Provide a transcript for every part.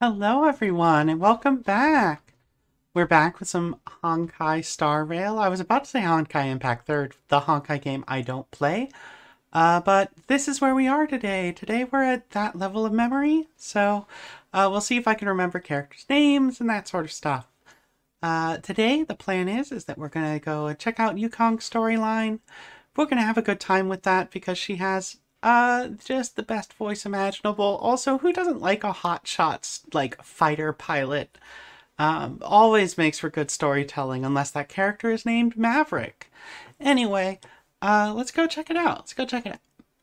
Hello everyone and welcome back! We're back with some Honkai Star Rail. I was about to say Honkai Impact 3rd, the Honkai game I don't play. But this is where we are today. Today we're at that level of memory, so we'll see if I can remember characters' names and that sort of stuff. Today the plan is that we're going to go check out Yukong's storyline. We're going to have a good time with that because she has just the best voice imaginable. Also, who doesn't like a hotshot, like, fighter pilot? Always makes for good storytelling, unless that character is named Maverick. Anyway, let's go check it out.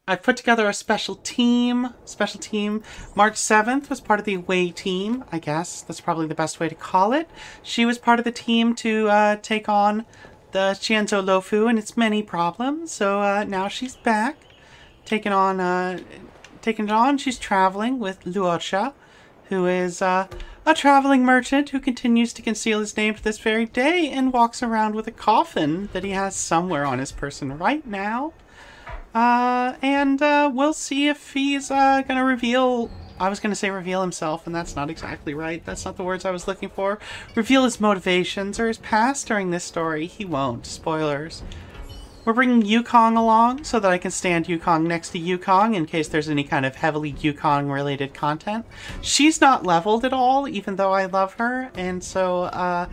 I've put together a special team. March 7th was part of the away team, I guess. That's probably the best way to call it. She was part of the team to take on the Xianzhou Luofu and its many problems. So now she's back. Taking it on, she's traveling with Luocha, who is a traveling merchant who continues to conceal his name to this very day and walks around with a coffin that he has somewhere on his person right now. We'll see if he's gonna reveal... I was gonna say reveal himself, and that's not exactly right. That's not the words I was looking for. Reveal his motivations or his past during this story. He won't. Spoilers. We're bringing Yukong along so that I can stand Yukong next to Yukong in case there's any kind of heavily Yukong-related content. She's not leveled at all, even though I love her, and so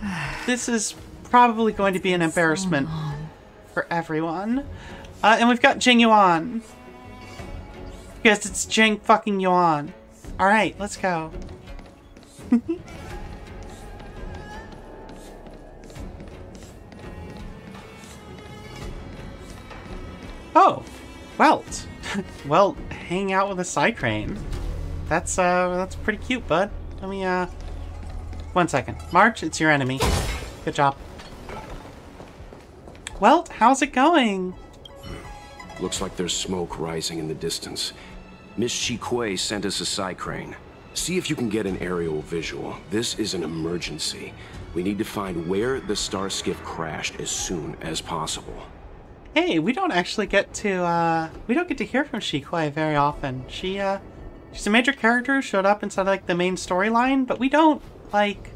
this is probably going to be an embarrassment for everyone. And we've got Jing Yuan. Yes, it's Jing fucking Yuan. Alright, let's go. Oh, Welt. Well, hang out with a Psycrane. That's pretty cute, bud. Let me, 1 second. March, it's your enemy. Good job. Welt, how's it going? Looks like there's smoke rising in the distance. Miss Chiquet sent us a Psycrane. See if you can get an aerial visual. This is an emergency. We need to find where the star skiff crashed as soon as possible. Hey, we don't actually get to, we don't get to hear from Chiquet very often. She's a major character who showed up inside, like, the main storyline, but we don't, like,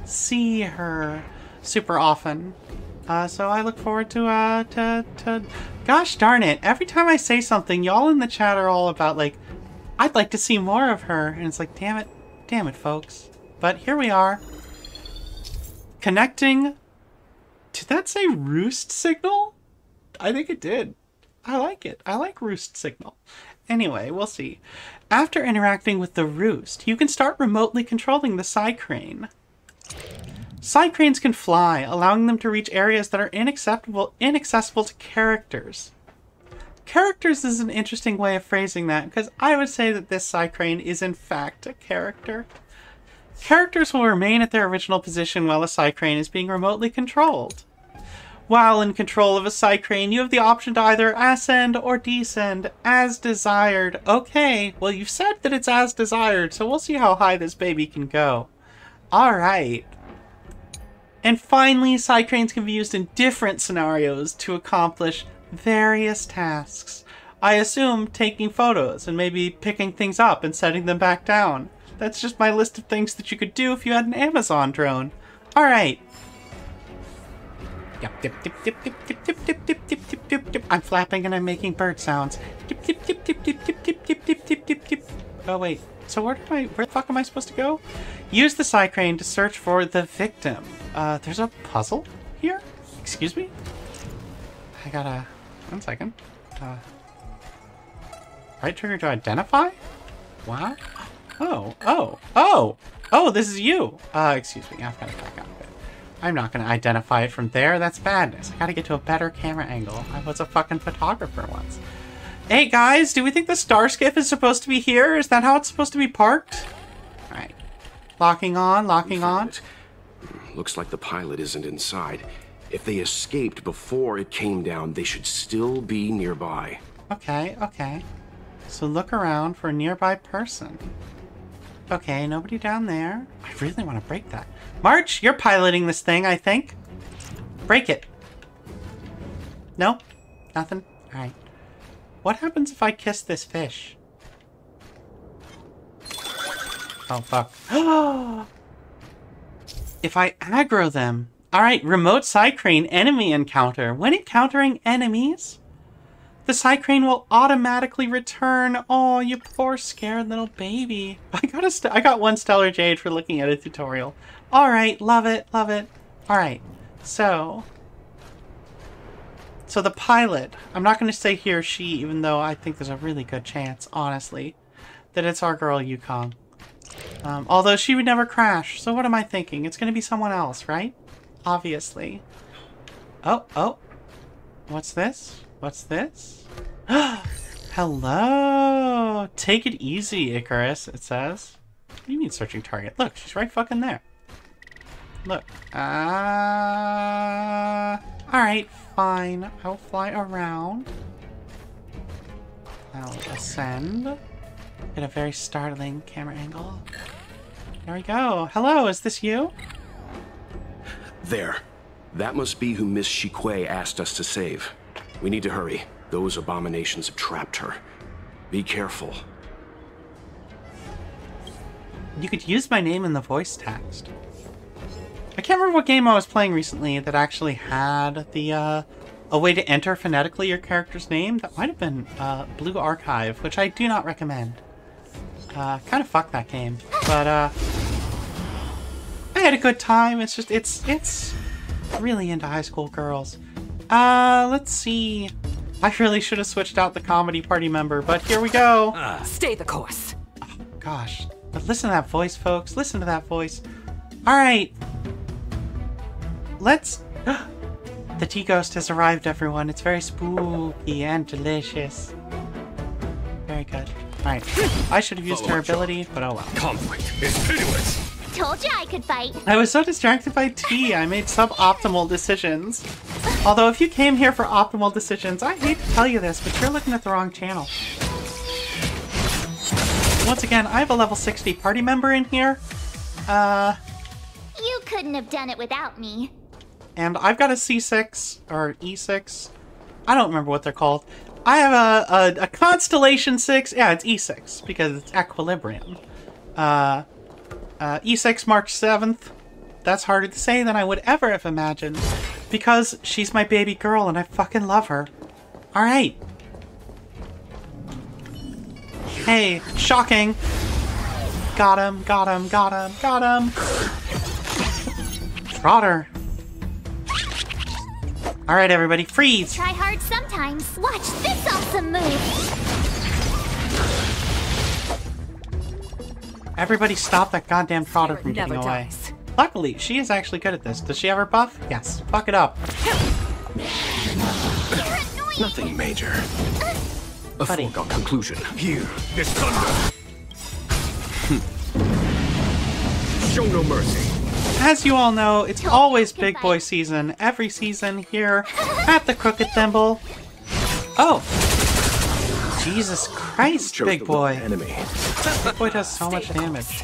see her super often. So I look forward to gosh darn it, every time I say something, y'all in the chat are all about, like, I'd like to see more of her, and it's like, damn it, folks. But here we are. Connecting. Did that say roost signal? I think it did. I like it. I like roost signal. Anyway, we'll see. After interacting with the roost, you can start remotely controlling the Psycrane. Psycranes can fly, allowing them to reach areas that are inaccessible to characters. Characters is an interesting way of phrasing that, because I would say that this Psycrane is in fact a character. Characters will remain at their original position while a Psycrane is being remotely controlled. While in control of a Psycrane, you have the option to either ascend or descend as desired. Okay, well, you've said that it's as desired, so we'll see how high this baby can go. Alright. And finally, Psycranes can be used in different scenarios to accomplish various tasks. I assume taking photos and maybe picking things up and setting them back down. That's just my list of things that you could do if you had an Amazon drone. Alright. Yep, dip, dip, dip, dip, dip, dip, dip, dip, dip, dip, dip, dip. I'm flapping and I'm making bird sounds. Dip, dip, dip, dip, dip, dip, dip, dip, dip, dip, dip, dip. Oh wait, so where the fuck am I supposed to go? Use the Psycrane to search for the victim. There's a puzzle here? Excuse me? I gotta... 1 second. Right trigger to identify? Wow. Oh, this is you! Excuse me, I've gotta back out. I'm not going to identify it from there. That's badness. I gotta get to a better camera angle. I was a fucking photographer once. Hey guys, do we think the star skiff is supposed to be here? Is that how it's supposed to be parked? Alright. Locking on. Looks like the pilot isn't inside. If they escaped before it came down, they should still be nearby. Okay. So look around for a nearby person. Okay, nobody down there. I really want to break that. March, you're piloting this thing, I think. Break it. No? Nothing? Alright. What happens if I kiss this fish? Oh, fuck. If I aggro them... Alright, remote Psycrane enemy encounter. When encountering enemies, the Psycrane will automatically return. Oh, you poor scared little baby. I got 1 Stellar Jade for looking at a tutorial. Alright, love it, love it. Alright, so the pilot, I'm not going to say he or she, even though I think there's a really good chance, honestly, that it's our girl Yukong. Although she would never crash, so what am I thinking? It's going to be someone else, right? Obviously. Oh. What's this? What's this? Hello! Take it easy, Icarus, it says. What do you mean searching target? Look, she's right fucking there. Look. Alright, fine. I'll fly around. I'll ascend. Get a very startling camera angle. There we go. Hello, is this you? There. That must be who Miss Shikue asked us to save. We need to hurry. Those abominations have trapped her. Be careful. You could use my name in the voice text. I can't remember what game I was playing recently that actually had the, a way to enter phonetically your character's name. That might have been, Blue Archive, which I do not recommend. Kind of fucked that game. But, I had a good time. It's just, it's really into high school girls. Let's see. I really should have switched out the comedy party member, but here we go. Stay the course. Oh, gosh. But listen to that voice, folks. Listen to that voice. Alright. Let's... The tea ghost has arrived, everyone. It's very spooky and delicious. Very good. Alright. I should have used her ability, but oh well. Conflict is pitiless. Told you I could fight. I was so distracted by tea, I made suboptimal decisions. Although if you came here for optimal decisions, I hate to tell you this, but you're looking at the wrong channel. Once again, I have a level 60 party member in here. You couldn't have done it without me. And I've got a C6, or E6. I don't remember what they're called. I have a Constellation 6. Yeah, it's E6, because it's Equilibrium. E6 March 7th. That's harder to say than I would ever have imagined. Because she's my baby girl and I fucking love her. Alright. Hey, shocking. Got him, got him, got him, got him. Trotter. Alright, everybody, freeze. Try hard sometimes. Watch this awesome move. Everybody stop that goddamn Trotter from Never getting away. dies. Luckily, she is actually good at this. Does she have her buff? Yes. Fuck it up. Nothing major. A Buddy. foregone conclusion. Here, this thunder. Show no mercy. As you all know, it's always Big Boy season, every season here at the Crooked Thimble. Oh! Jesus Christ, Chose Big the Boy. wrong enemy. Big Boy does so much damage.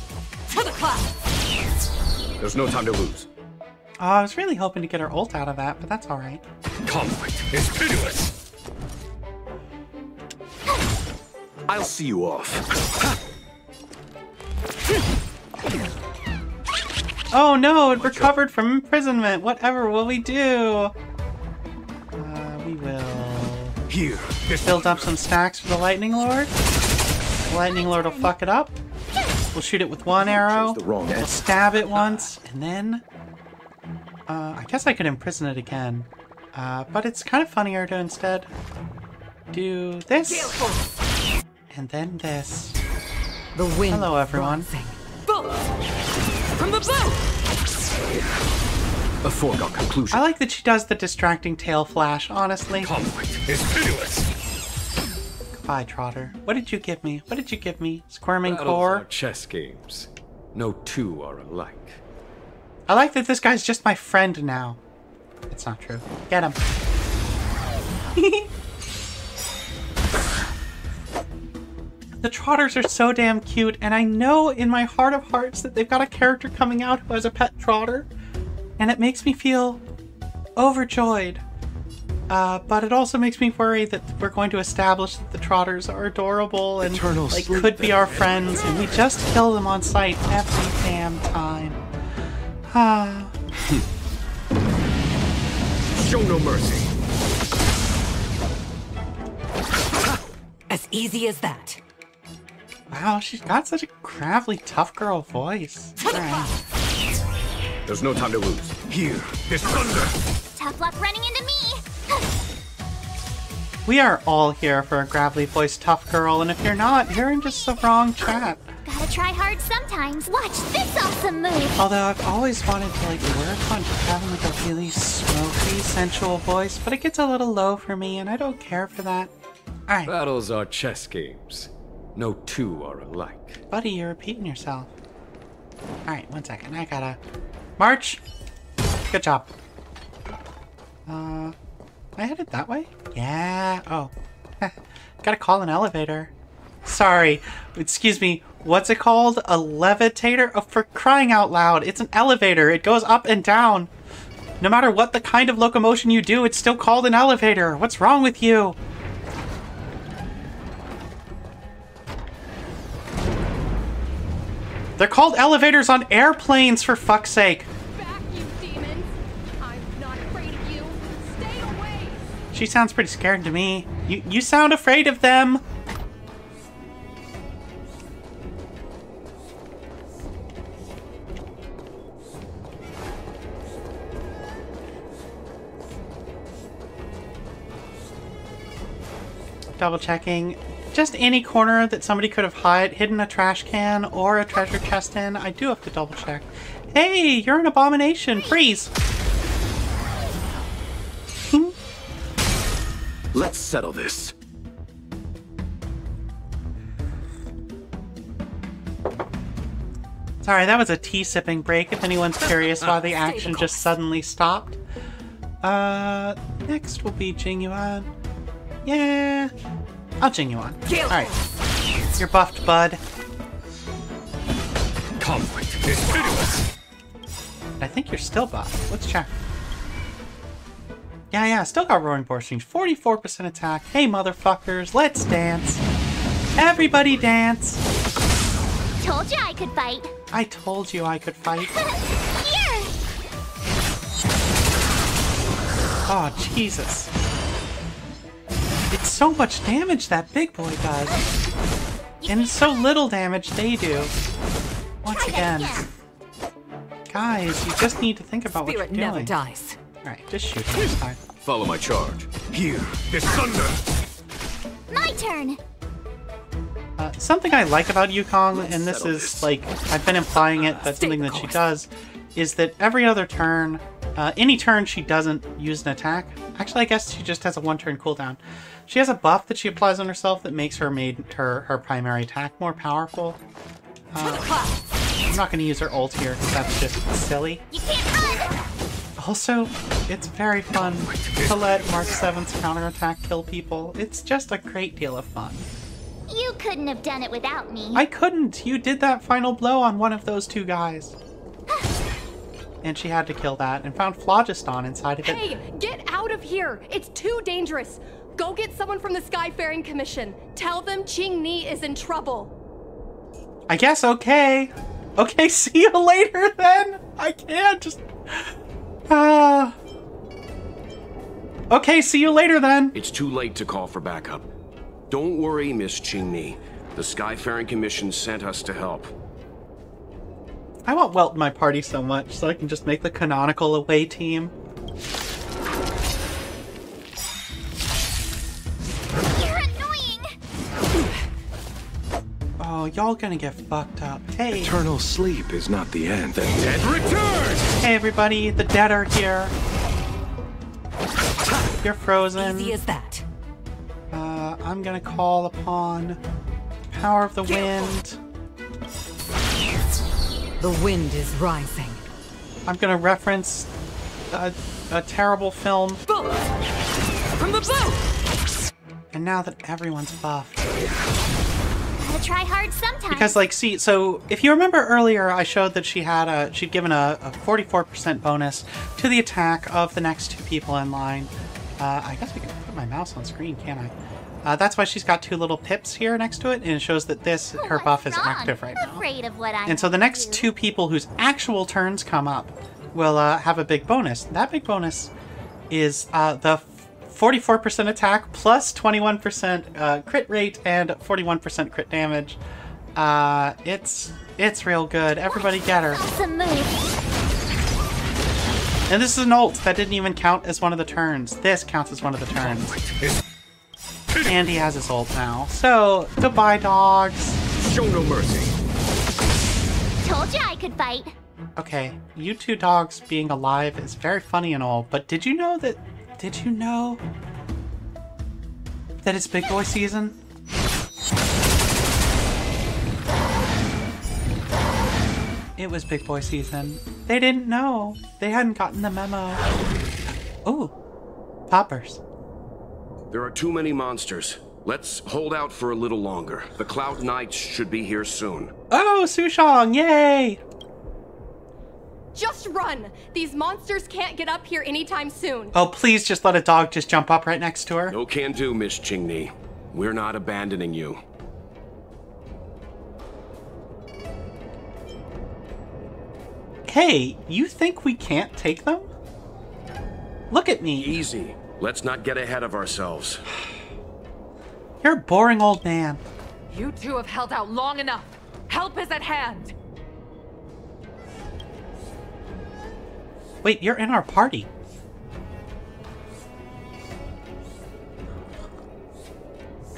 To the clouds. There's no time to lose. Oh, I was really hoping to get her ult out of that, but that's alright. Conflict is pitiless. I'll see you off. Oh no, it recovered from imprisonment. Whatever will we do? We will Here, this build up some stacks for the Lightning Lord. The Lightning Lord will fuck it up. We'll shoot it with one arrow. Chose the wrong We'll enemy. stab it once, and then... I guess I could imprison it again. But it's kind of funnier to instead do this, and then this. The wind. Hello, everyone. Bolt from the bow. A foregone conclusion. I like that she does the distracting tail flash, honestly. conflict is pitiless. Goodbye, Trotter. What did you give me? What did you give me? Squirming Battles are core? chess games. No two are alike. I like that this guy's just my friend now. It's not true. Get him. The Trotters are so damn cute, and I know in my heart of hearts that they've got a character coming out who has a pet Trotter, and it makes me feel overjoyed. But it also makes me worry that we're going to establish that the Trotters are adorable and Eternal like sleep, could be then. our friends, and we just kill them on sight every damn time. Ah. Show no mercy. As easy as that. Wow, she's got such a gravelly, tough girl voice. Alright. There's no time to lose. Here, this thunder. Tough luck running into me. We are all here for a gravelly voiced tough girl, and if you're not, you're in just the wrong chat. Gotta try hard sometimes. Watch this awesome move. Although I've always wanted to like work on just having like a really smoky, sensual voice, but it gets a little low for me, and I don't care for that. Alright, Battles are chess games. No two are alike. buddy, you're repeating yourself. Alright, 1 second. I gotta... March! Good job. I headed that way? Yeah. Oh. Gotta call an elevator. Sorry. Excuse me. What's it called? A levitator? Oh, for crying out loud. It's an elevator. It goes up and down. No matter what the kind of locomotion you do, it's still called an elevator. What's wrong with you? They're called elevators on airplanes, for fuck's sake. Back, you demons! I'm not afraid of you. Stay away! She sounds pretty scared to me. You sound afraid of them. Double checking. Just any corner that somebody could have hidden a trash can or a treasure chest in, I do have to double check. Hey, you're an abomination. Freeze. Let's settle this. Sorry, that was a tea sipping break, if anyone's curious why the action just suddenly stopped. Next will be Jingyuan. Yeah, I'll Jingyuan. Alright, you're buffed, bud. Conflict is pitiless. I think you're still buffed. Let's check. Yeah, still got Roaring Boar Range. 44% attack. Hey, motherfuckers, let's dance. Everybody dance. Told you I could fight. I told you I could fight. Here! Oh, Jesus. It's so much damage that big boy does. And it's so little damage they do. Once Try that again. Guys, you just need to think about what you're Spirit never doing. dies. Alright, just shoot him this time. Follow my charge. Here, this thunder. My turn. Something I like about Yukong, and this is, like, I've been implying it, that's something that she does, is that every other turn, any turn she doesn't use an attack. Actually, I guess she just has a 1-turn cooldown. She has a buff that she applies on herself that makes her primary attack more powerful. I'm not going to use her ult here, because that's just silly. You can't run. Also, it's very fun to let Mark 7's counterattack kill people. It's just a great deal of fun. You couldn't have done it without me. I couldn't! You did that final blow on one of those two guys. And she had to kill that, and found phlogiston inside of it. Hey, get out of here! It's too dangerous! Go get someone from the Skyfaring Commission. Tell them Qing Ni is in trouble. I guess okay. Okay, see you later then! I can't just... Okay, see you later then! It's too late to call for backup. Don't worry, Miss Qingni. The Skyfaring Commission sent us to help. I want Welt in my party so much, so I can just make the canonical away team. You're annoying. Oh, y'all gonna get fucked up. Hey! Eternal sleep is not the end. The Dead return. Hey everybody, the dead are here. You're frozen. Easy as that. I'm gonna call upon Power of the Wind. The wind is rising. I'm gonna reference a terrible film. Bolt! From the boat! And now that everyone's buffed. Gotta try hard sometimes. Because, like, see, so if you remember earlier, I showed that she'd given a 44% bonus to the attack of the next two people in line. I guess we can put my mouse on screen, can't I? That's why she's got two little pips here next to it, and it shows that her buff is active right now. Afraid of what I And so the next two people whose actual turns come up will have a big bonus. That big bonus is the 44% attack plus 21% crit rate and 41% crit damage. It's real good. Everybody get her. Awesome move. And this is an ult that didn't even count as one of the turns. This counts as one of the turns. And he has his ult now. So, goodbye, dogs. Show no mercy. Told you I could fight. Okay, you two dogs being alive is very funny and all, but did you know that it's big boy season? It was big boy season. They didn't know. They hadn't gotten the memo. Ooh, poppers. There are too many monsters. Let's hold out for a little longer. The Cloud Knights should be here soon. Oh, Sushong, yay! Just run! These monsters can't get up here anytime soon. Oh, please just let a dog just jump up right next to her. No can do, Miss Qingni. We're not abandoning you. Hey, you think we can't take them? Look at me. Easy. Let's not get ahead of ourselves. You're a boring old man. You two have held out long enough. Help is at hand. Wait, you're in our party.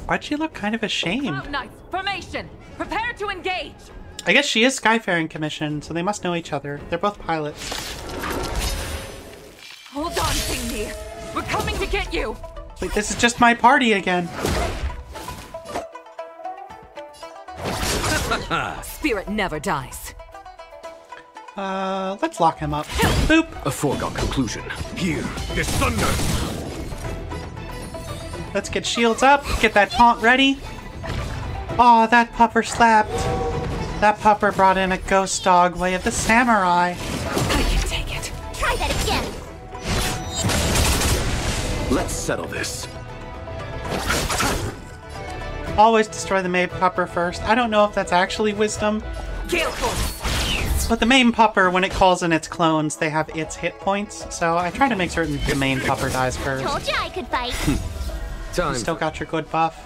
Why'd she look kind of ashamed? Cloud Knights, formation! Prepare to engage! I guess she is Skyfaring Commission, so they must know each other. They're both pilots. Hold on, Qingni. We're coming to get you! Wait, this is just my party again. Spirit never dies. Let's lock him up. Boop. A foregone conclusion. Here, this thunder. Let's get shields up. Get that taunt ready. Aw, that pupper slapped. That pupper brought in a ghost dog way of the samurai. I can take it. Try that again. Let's settle this. Always destroy the main pupper first. I don't know if that's actually wisdom. Gale Force! But the main pupper, when it calls in its clones, they have its hit points. So I try to make certain the main pupper dies first. Told you I could fight. Time. Still got your good buff.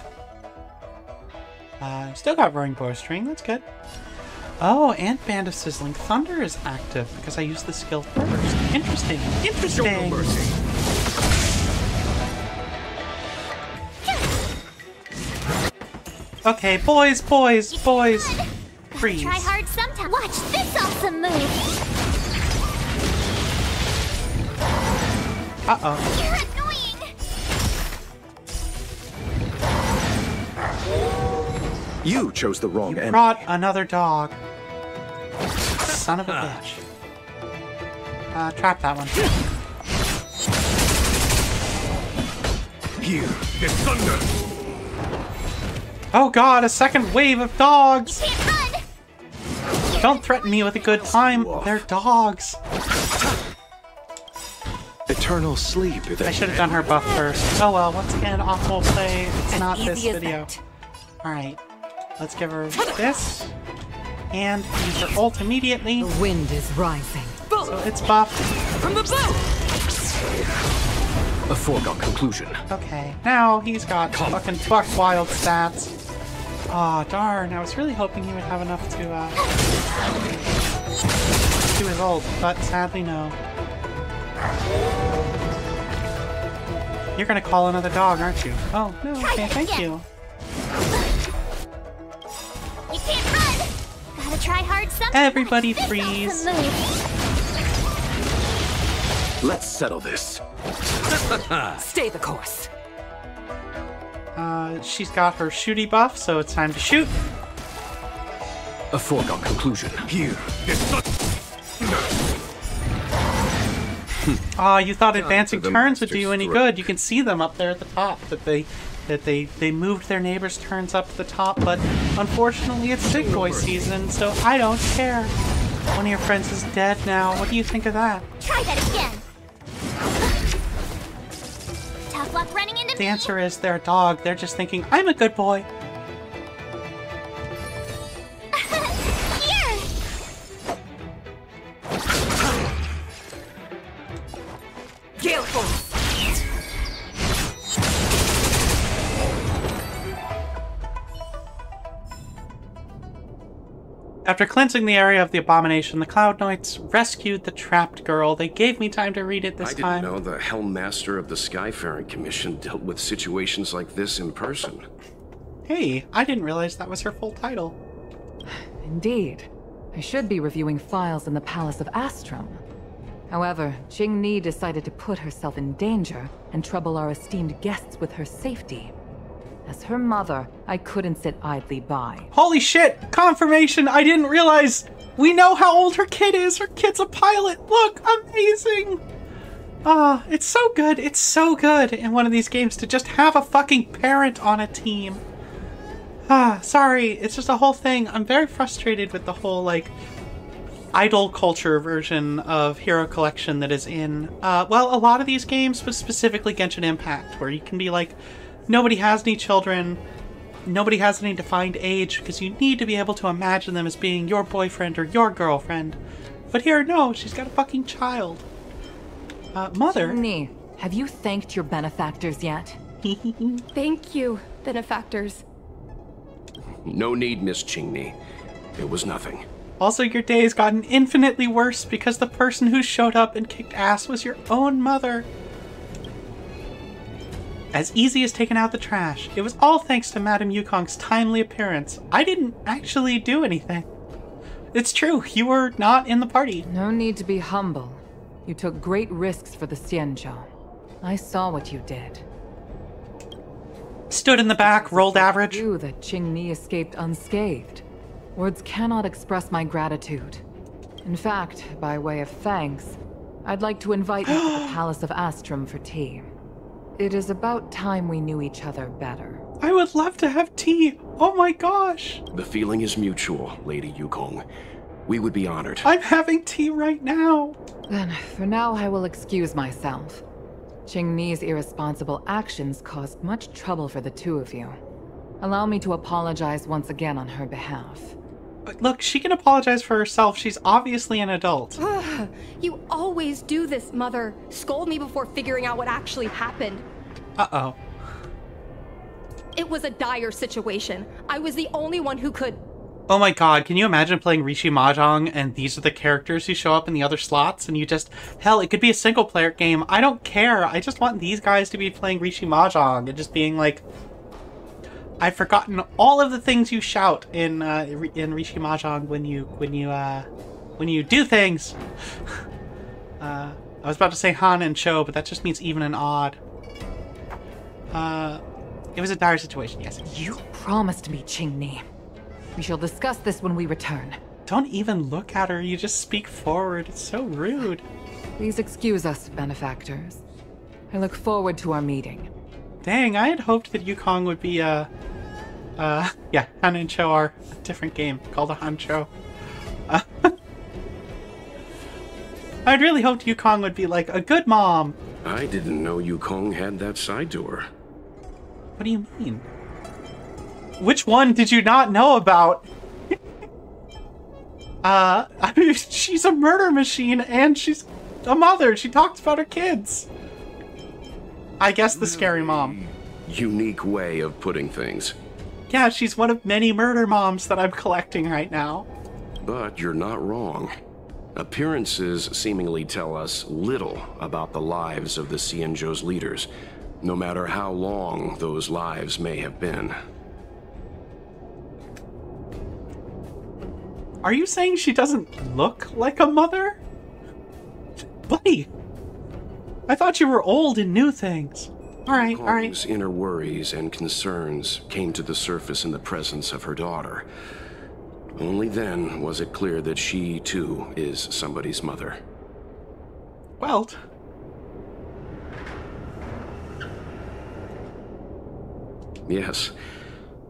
Still got Roaring Bowstring, that's good. Oh, and Band of Sizzling Thunder is active because I used the skill first. Interesting, Show no interesting. mercy. Okay, boys. Freeze. Try hard sometime. Watch this awesome move. Uh-oh. You're annoying. You chose the wrong end. Brought another dog. Son of a bitch. Trap that one. Here, this thunder. Oh god, a second wave of dogs! Can't run. Don't threaten me with a good time. They're dogs. Eternal sleep. I should have done her buff first. Oh well, once again, awful play. It's not As this easy as video. that. Alright, let's give her this. And use her ult immediately. The wind is rising. So it's buffed. From the boat! A foregone conclusion. Okay, now he's got fucking buck wild stats. Aw, darn, I was really hoping he would have enough to, do his ult, but sadly no. You're gonna call another dog, aren't you? Oh, no, okay, thank you. You can't run. Gotta try hard sometime. Everybody This freeze. awesome move. Let's settle this. Stay the course. She's got her shooty buff, so it's time to shoot. A foregone conclusion. Here, this thunder. Aw, you thought advancing the turns would do you monster's any throat. good. You can see them up there at the top, that they moved their neighbors' turns up to the top, but unfortunately it's big boy season, so I don't care. One of your friends is dead now. What do you think of that? Try that again. Tough luck running into The me. answer is they're a dog. They're just thinking, I'm a good boy. Here. Gale Force! After cleansing the area of the abomination, the Cloud Knights rescued the trapped girl. They gave me time to read it this I time. didn't know the Helmmaster of the Skyfaring Commission dealt with situations like this in person. Hey, I didn't realize that was her full title. Indeed. I should be reviewing files in the Palace of Astrum. However, Qing Ni decided to put herself in danger and trouble our esteemed guests with her safety. As her mother, I couldn't sit idly by. Holy shit! Confirmation! I didn't realize! We know how old her kid is! Her kid's a pilot! Look! Amazing! Ah, it's so good! It's so good in one of these games to just have a fucking parent on a team. Ah, sorry. It's just a whole thing. I'm very frustrated with the whole, like, idol culture version of Hero Collection that is in, well, a lot of these games, but specifically Genshin Impact, where you can be like, nobody has any children, nobody has any defined age, because you need to be able to imagine them as being your boyfriend or your girlfriend. But here, no, she's got a fucking child. Mother? Qing Ni, have you thanked your benefactors yet? Thank you, benefactors. No need, Miss Qingni. It was nothing. Also, your day has gotten infinitely worse because the person who showed up and kicked ass was your own mother. As easy as taking out the trash. It was all thanks to Madame Yukong's timely appearance. I didn't actually do anything. It's true, you were not in the party. No need to be humble. You took great risks for the Xianzhou. I saw what you did. Stood in the back, rolled average. You that Qing Ni escaped unscathed. Words cannot express my gratitude. In fact, by way of thanks, I'd like to invite you to the Palace of Astrum for tea. It is about time we knew each other better. I would love to have tea. Oh my gosh. The feeling is mutual, Lady Yukong. We would be honored. I'm having tea right now. Then, for now, I will excuse myself. Qing Ni's irresponsible actions caused much trouble for the two of you. Allow me to apologize once again on her behalf. But look, she can apologize for herself. She's obviously an adult. You always do this, Mother. Scold me before figuring out what actually happened. Uh-oh. It was a dire situation. I was the only one who could... Oh my god, can you imagine playing Rishi Mahjong and these are the characters who show up in the other slots and you just... Hell, it could be a single-player game. I don't care. I just want these guys to be playing Rishi Mahjong and just being like... I've forgotten all of the things you shout in Rishi Mahjong when you do things. I was about to say Han and Cho, but that just means even and odd. It was a dire situation, yes. You promised me, Qing Ni. We shall discuss this when we return. Don't even look at her, you just speak forward. It's so rude. Please excuse us, benefactors. I look forward to our meeting. Dang, I had hoped that Yukong would be, yeah, Han and Cho are a different game called a Hancho. I'd really hoped Yukong would be like a good mom. I didn't know Yukong had that side to her. What do you mean? Which one did you not know about? I mean, she's a murder machine and she's a mother. She talks about her kids. I guess the scary mom. Unique way of putting things. Yeah, she's one of many murder moms that I'm collecting right now. But you're not wrong. Appearances seemingly tell us little about the lives of the Xianzhou's leaders, no matter how long those lives may have been. Are you saying she doesn't look like a mother? Buddy, I thought you were old and knew things. All right. Yukong's inner worries and concerns came to the surface in the presence of her daughter. Only then was it clear that she, too, is somebody's mother. Well, Yes.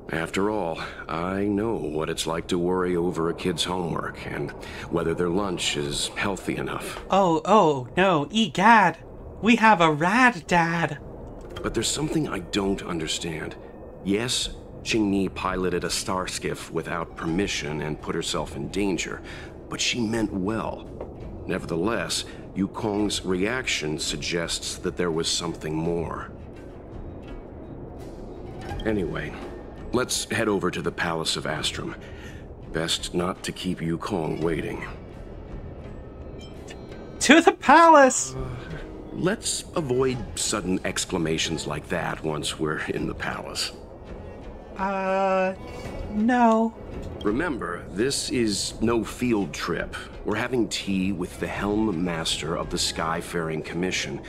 After all, I know what it's like to worry over a kid's homework and whether their lunch is healthy enough. oh, no, egad. We have a rad dad. But there's something I don't understand. Yes, Qingni piloted a star skiff without permission and put herself in danger, but she meant well. Nevertheless, Yukong's reaction suggests that there was something more. Anyway, let's head over to the Palace of Astrum. Best not to keep Yukong waiting. To the palace! Let's avoid sudden exclamations like that once we're in the palace. No. Remember, this is no field trip. We're having tea with the Helm Master of the Skyfaring Commission.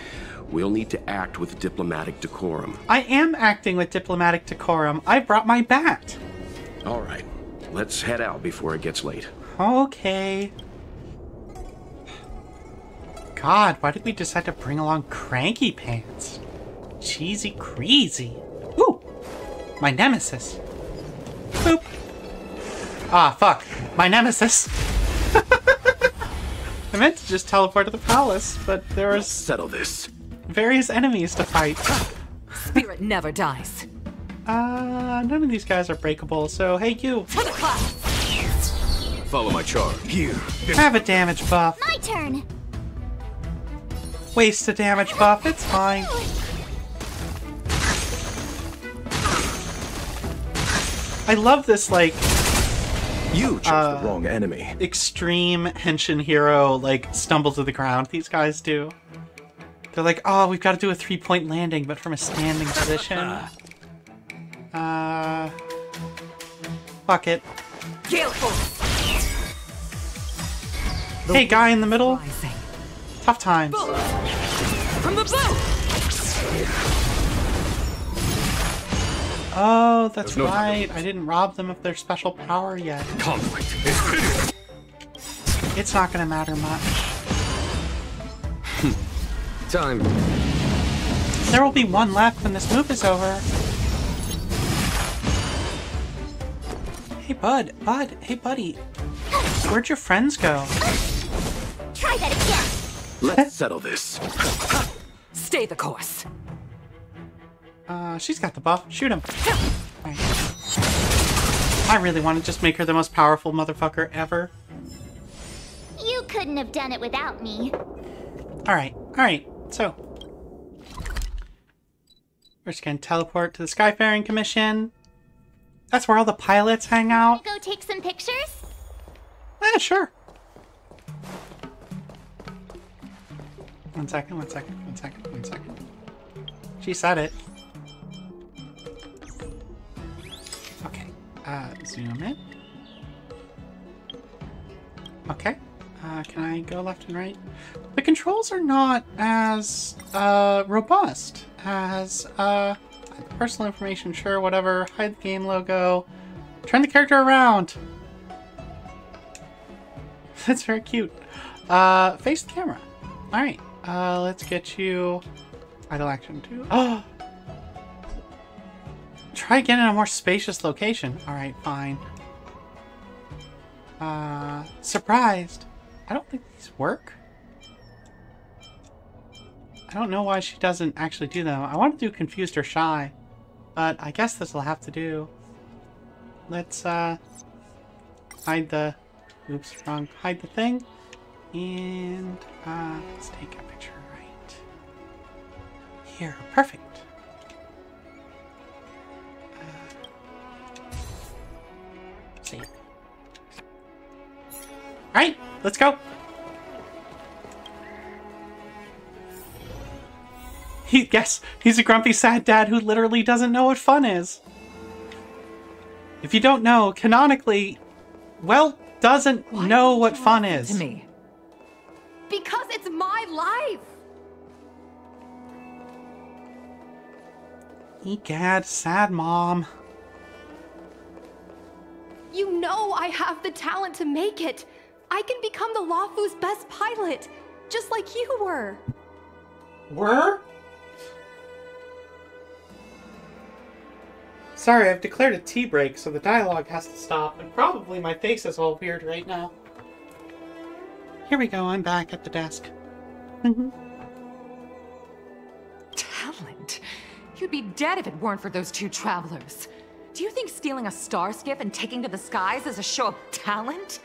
We'll need to act with diplomatic decorum. I am acting with diplomatic decorum. I brought my bat. All right, let's head out before it gets late. Okay. God, why did we decide to bring along Cranky Pants? Cheesy crazy. Ooh, my nemesis. Boop. Ah, fuck. My nemesis. I meant to just teleport to the palace, but there was Settle this. various enemies to fight. Spirit never dies. None of these guys are breakable, so hey you. For the clouds! Follow my charge. Here. This Have a damage buff. My turn. Waste a damage buff, it's fine. I love this, like, You chose the wrong enemy. extreme henshin hero, like, stumble to the ground. These guys do. They're like, oh, we've got to do a 3-point landing, but from a standing position. Fuck it. Gale force! Hey, guy in the middle. Rising. Tough times. From the boat! Oh, that's There's no time to right. lose. I didn't rob them of their special power yet. Conflict is finished. It's not gonna matter much. Time. There will be one left when this move is over. Hey, bud. Hey, buddy. Where'd your friends go? Try that again. Let's settle this. Stay the course. She's got the buff. Shoot him. Right. I really want to just make her the most powerful motherfucker ever. You couldn't have done it without me. Alright. So. We're just gonna teleport to the Skyfaring Commission. That's where all the pilots hang out. Go take some pictures? Yeah, sure. One second. She said it. Okay. Zoom in. Okay. Can I go left and right? The controls are not as robust as personal information, sure, whatever. Hide the game logo. Turn the character around. That's very cute. Face the camera. Alright. Let's get you idle action 2. Oh! Try again in a more spacious location. Alright, fine. Surprised. I don't think these work. I don't know why she doesn't actually do them. I want to do confused or shy, but I guess this will have to do. Let's hide the hide the thing, and let's take a picture right here. Perfect. See. All right, let's go. Yes, he's a grumpy, sad dad who literally doesn't know what fun is. If you don't know, canonically, Well doesn't know what fun is. To me. Because it's my life! Egad, sad mom. You know I have the talent to make it. I can become the Lafu's best pilot, just like you were. Were? Sorry, I've declared a tea break, so the dialogue has to stop, and probably my face is all weird right now. Here we go, I'm back at the desk. Talent? You'd be dead if it weren't for those two travelers. Do you think stealing a star skiff and taking to the skies is a show of talent?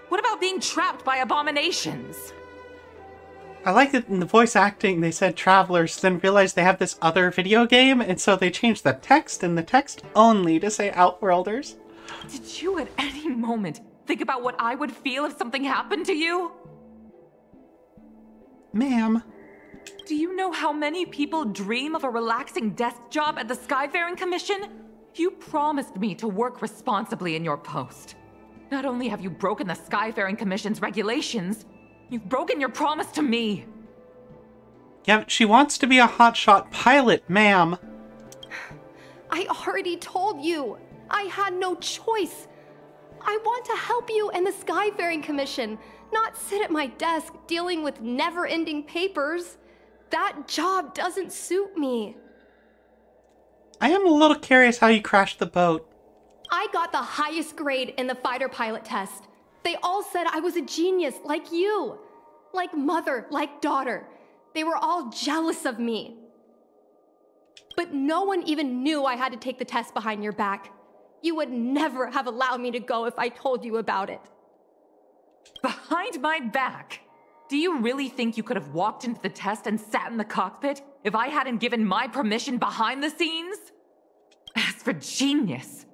What about being trapped by abominations? I like that in the voice acting they said travelers, then realized they have this other video game, and so they changed the text and the text only to say Outworlders. Did you at any moment think about what I would feel if something happened to you? Ma'am. Do you know how many people dream of a relaxing desk job at the Skyfaring Commission? You promised me to work responsibly in your post. Not only have you broken the Skyfaring Commission's regulations, you've broken your promise to me. Yeah, she wants to be a hotshot pilot, ma'am. I already told you. I had no choice. I want to help you and the Skyfaring Commission, not sit at my desk dealing with never-ending papers. That job doesn't suit me. I am a little curious how you crashed the boat. I got the highest grade in the fighter pilot test. They all said I was a genius, like you. Like mother, like daughter. They were all jealous of me. But no one even knew I had to take the test behind your back. You would never have allowed me to go if I told you about it. Behind my back? Do you really think you could have walked into the test and sat in the cockpit if I hadn't given my permission behind the scenes? As for genius,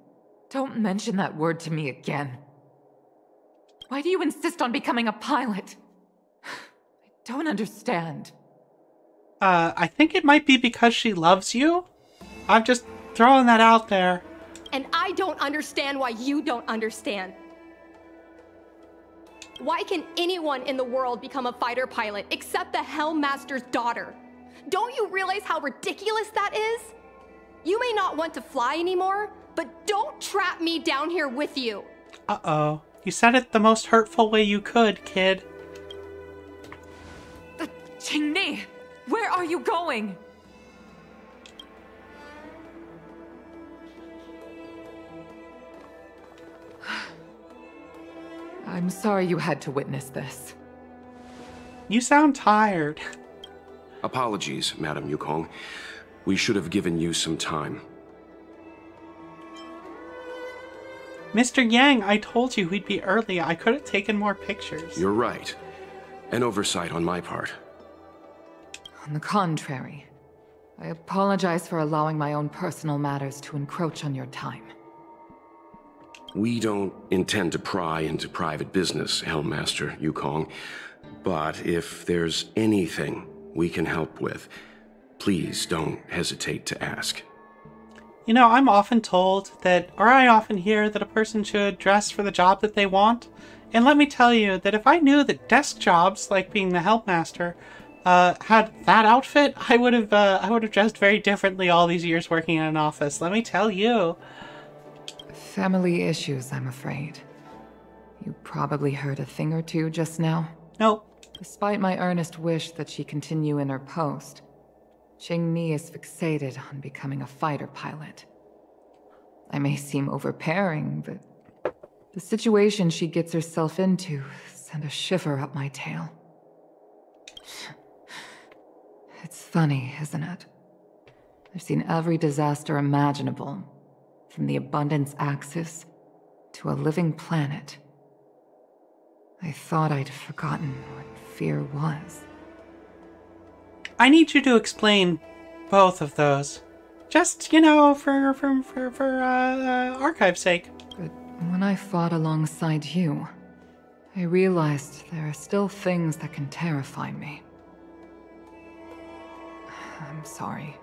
don't mention that word to me again. Why do you insist on becoming a pilot? I don't understand. I think it might be because she loves you. I'm just throwing that out there. And I don't understand why you don't understand. Why can anyone in the world become a fighter pilot except the Helmmaster's daughter? Don't you realize how ridiculous that is? You may not want to fly anymore, but don't trap me down here with you. Uh-oh. You said it the most hurtful way you could, kid. Qingni, where are you going? I'm sorry you had to witness this. You sound tired. Apologies, Madam Yukong. We should have given you some time. Mr. Yang, I told you we'd be early. I could have taken more pictures. You're right. An oversight on my part. On the contrary, I apologize for allowing my own personal matters to encroach on your time. We don't intend to pry into private business, Helmmaster Yukong. But if there's anything we can help with, please don't hesitate to ask. You know, I'm often told that, or I often hear that a person should dress for the job that they want. And let me tell you that if I knew that desk jobs, like being the Helpmaster, had that outfit, I would have dressed very differently all these years working in an office. Let me tell you. Family issues, I'm afraid. You probably heard a thing or two just now. Nope. Despite my earnest wish that she continue in her post, Qingni is fixated on becoming a fighter pilot. I may seem overbearing, but the situation she gets herself into sent a shiver up my tail. It's funny, isn't it? I've seen every disaster imaginable, from the abundance axis to a living planet. I thought I'd forgotten what fear was. I need you to explain both of those. Just, you know, for archive's sake. But when I fought alongside you, I realized there are still things that can terrify me. I'm sorry.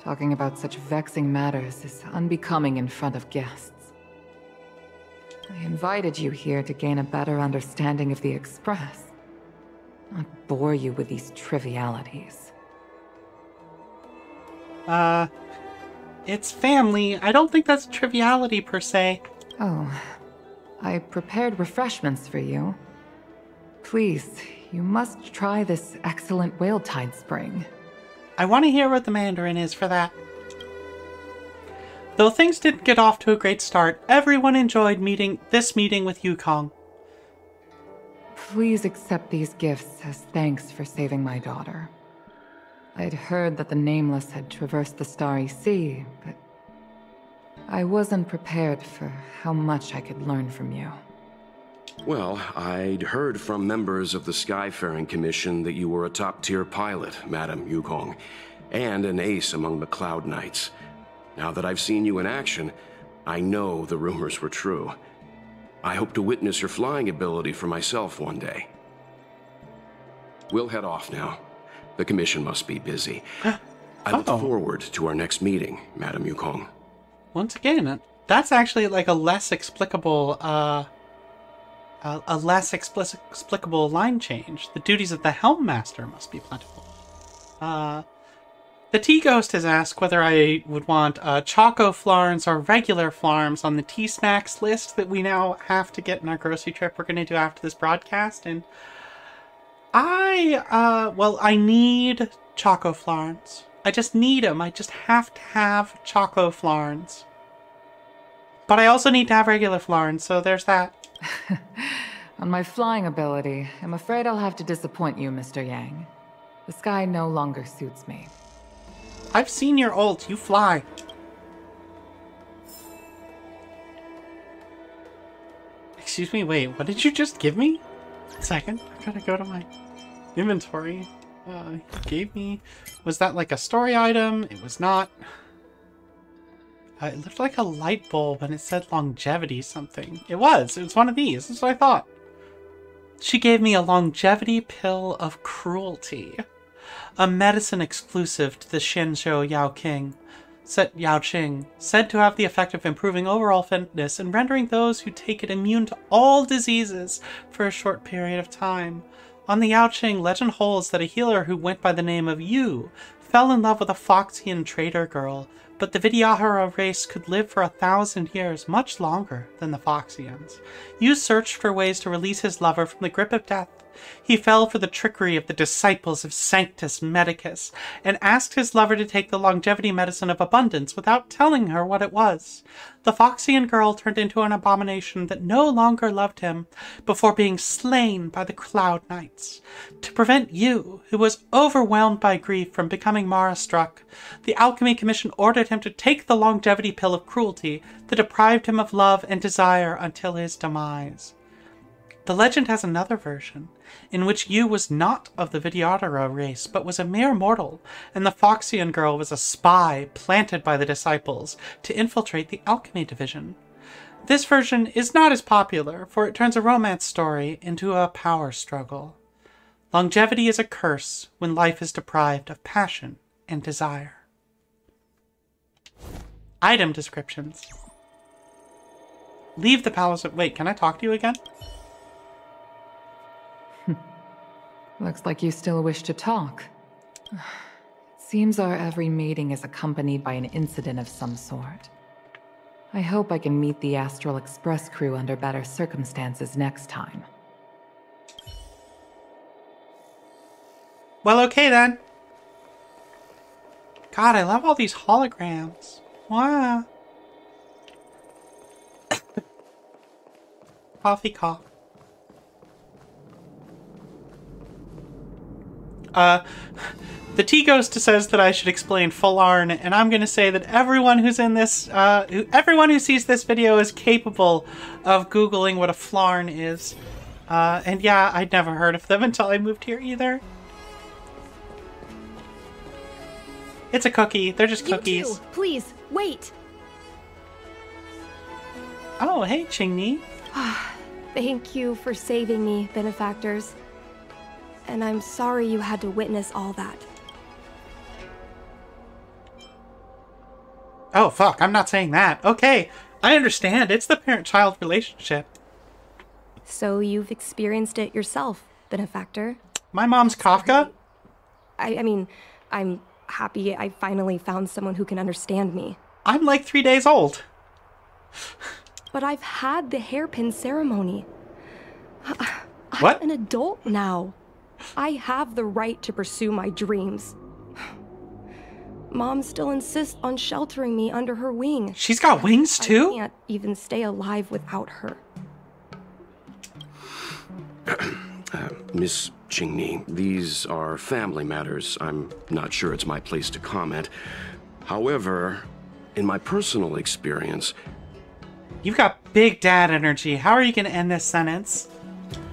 Talking about such vexing matters is unbecoming in front of guests. I invited you here to gain a better understanding of the Express, not bore you with these trivialities. It's family. I don't think that's a triviality per se. Oh, I prepared refreshments for you. Please, you must try this excellent whale tide spring. I want to hear what the Mandarin is for that. Though things didn't get off to a great start, everyone enjoyed this meeting with Yukong. Please accept these gifts as thanks for saving my daughter. I'd heard that the Nameless had traversed the Starry Sea, but I wasn't prepared for how much I could learn from you. Well, I'd heard from members of the Skyfaring Commission that you were a top-tier pilot, Madam Yukong, and an ace among the Cloud Knights. Now that I've seen you in action, I know the rumors were true. I hope to witness your flying ability for myself one day. We'll head off now. The Commission must be busy. I look forward to our next meeting, Madam Yukong. Once again, that's actually like a less explicable, explicable line change. The duties of the Helm Master must be plentiful. The T-Ghost has asked whether I would want Choco Flarns or regular Flarms on the T-Snacks list that we now have to get in our grocery trip we're going to do after this broadcast. And I need Choco Flarns. I just need them. I just have to have Choco Flarns. But I also need to have regular Flarns, so there's that. On my flying ability, I'm afraid I'll have to disappoint you, Mr. Yang. The sky no longer suits me. I've seen your ult. You fly. Excuse me, wait, what did you just give me? A second, I gotta go to my inventory. You gave me... Was that like a story item? It was not. It looked like a light bulb and it said longevity something. It was one of these. That's what I thought. She gave me a longevity pill of cruelty. A medicine exclusive to the Shenzhou Yaoqing, said to have the effect of improving overall fitness and rendering those who take it immune to all diseases for a short period of time. On the Yaoqing, legend holds that a healer who went by the name of Yu fell in love with a Foxian trader girl, but the Vidyadhara race could live for 1,000 years, much longer than the Foxians. Yu searched for ways to release his lover from the grip of death. He fell for the trickery of the disciples of Sanctus Medicus, and asked his lover to take the longevity medicine of abundance without telling her what it was. The Foxian girl turned into an abomination that no longer loved him, before being slain by the Cloud Knights. To prevent Yu, who was overwhelmed by grief, from becoming Mara-struck, the Alchemy Commission ordered him to take the longevity pill of cruelty that deprived him of love and desire until his demise. The legend has another version, in which Yu was not of the Vidyadhara race, but was a mere mortal, and the Foxian girl was a spy planted by the disciples to infiltrate the alchemy division. This version is not as popular, for it turns a romance story into a power struggle. Longevity is a curse when life is deprived of passion and desire. Item descriptions. Leave the palace of... Wait, can I talk to you again? Looks like you still wish to talk. Seems our every meeting is accompanied by an incident of some sort. I hope I can meet the Astral Express crew under better circumstances next time. Well, okay then. God, I love all these holograms. Wow. Coffee cough. The T-Ghost says that I should explain Flarn, and I'm going to say that everyone who's in this, everyone who sees this video is capable of Googling what a Flarn is. And yeah, I'd never heard of them until I moved here either. It's a cookie. They're just cookies. You too. Please, wait. Oh, hey, Qingni. Thank you for saving me, benefactors. And I'm sorry you had to witness all that. Oh, fuck, I'm not saying that. Okay, I understand. It's the parent-child relationship. So you've experienced it yourself, benefactor? My mom's Kafka? I mean, I'm happy I finally found someone who can understand me. I'm like 3 days old. But I've had the hairpin ceremony. What? I'm an adult now. I have the right to pursue my dreams. Mom still insists on sheltering me under her wing. She's got wings too? I can't even stay alive without her. Miss Qingni, these are family matters. I'm not sure it's my place to comment. However, in my personal experience, You've got big dad energy. How are you going to end this sentence?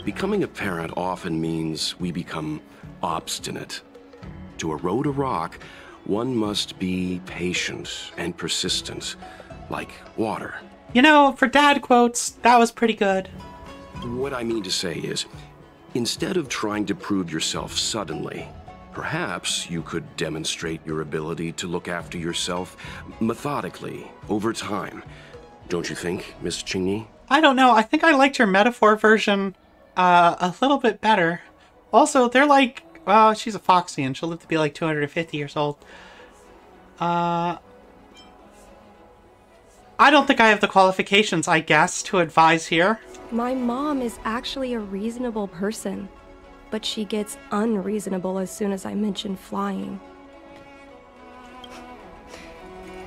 becoming a parent often means we become obstinate. To erode a rock, one must be patient and persistent, like water. You know, for dad quotes, that was pretty good. What I mean to say is, instead of trying to prove yourself suddenly, perhaps you could demonstrate your ability to look after yourself methodically, over time. Don't you think, Miss Qingni? I don't know. I think I liked your metaphor version a little bit better. Also, they're like, well, she's a foxy and she'll live to be like 250 years old. I don't think I have the qualifications, I guess, to advise here. My mom is actually a reasonable person, but she gets unreasonable as soon as I mention flying.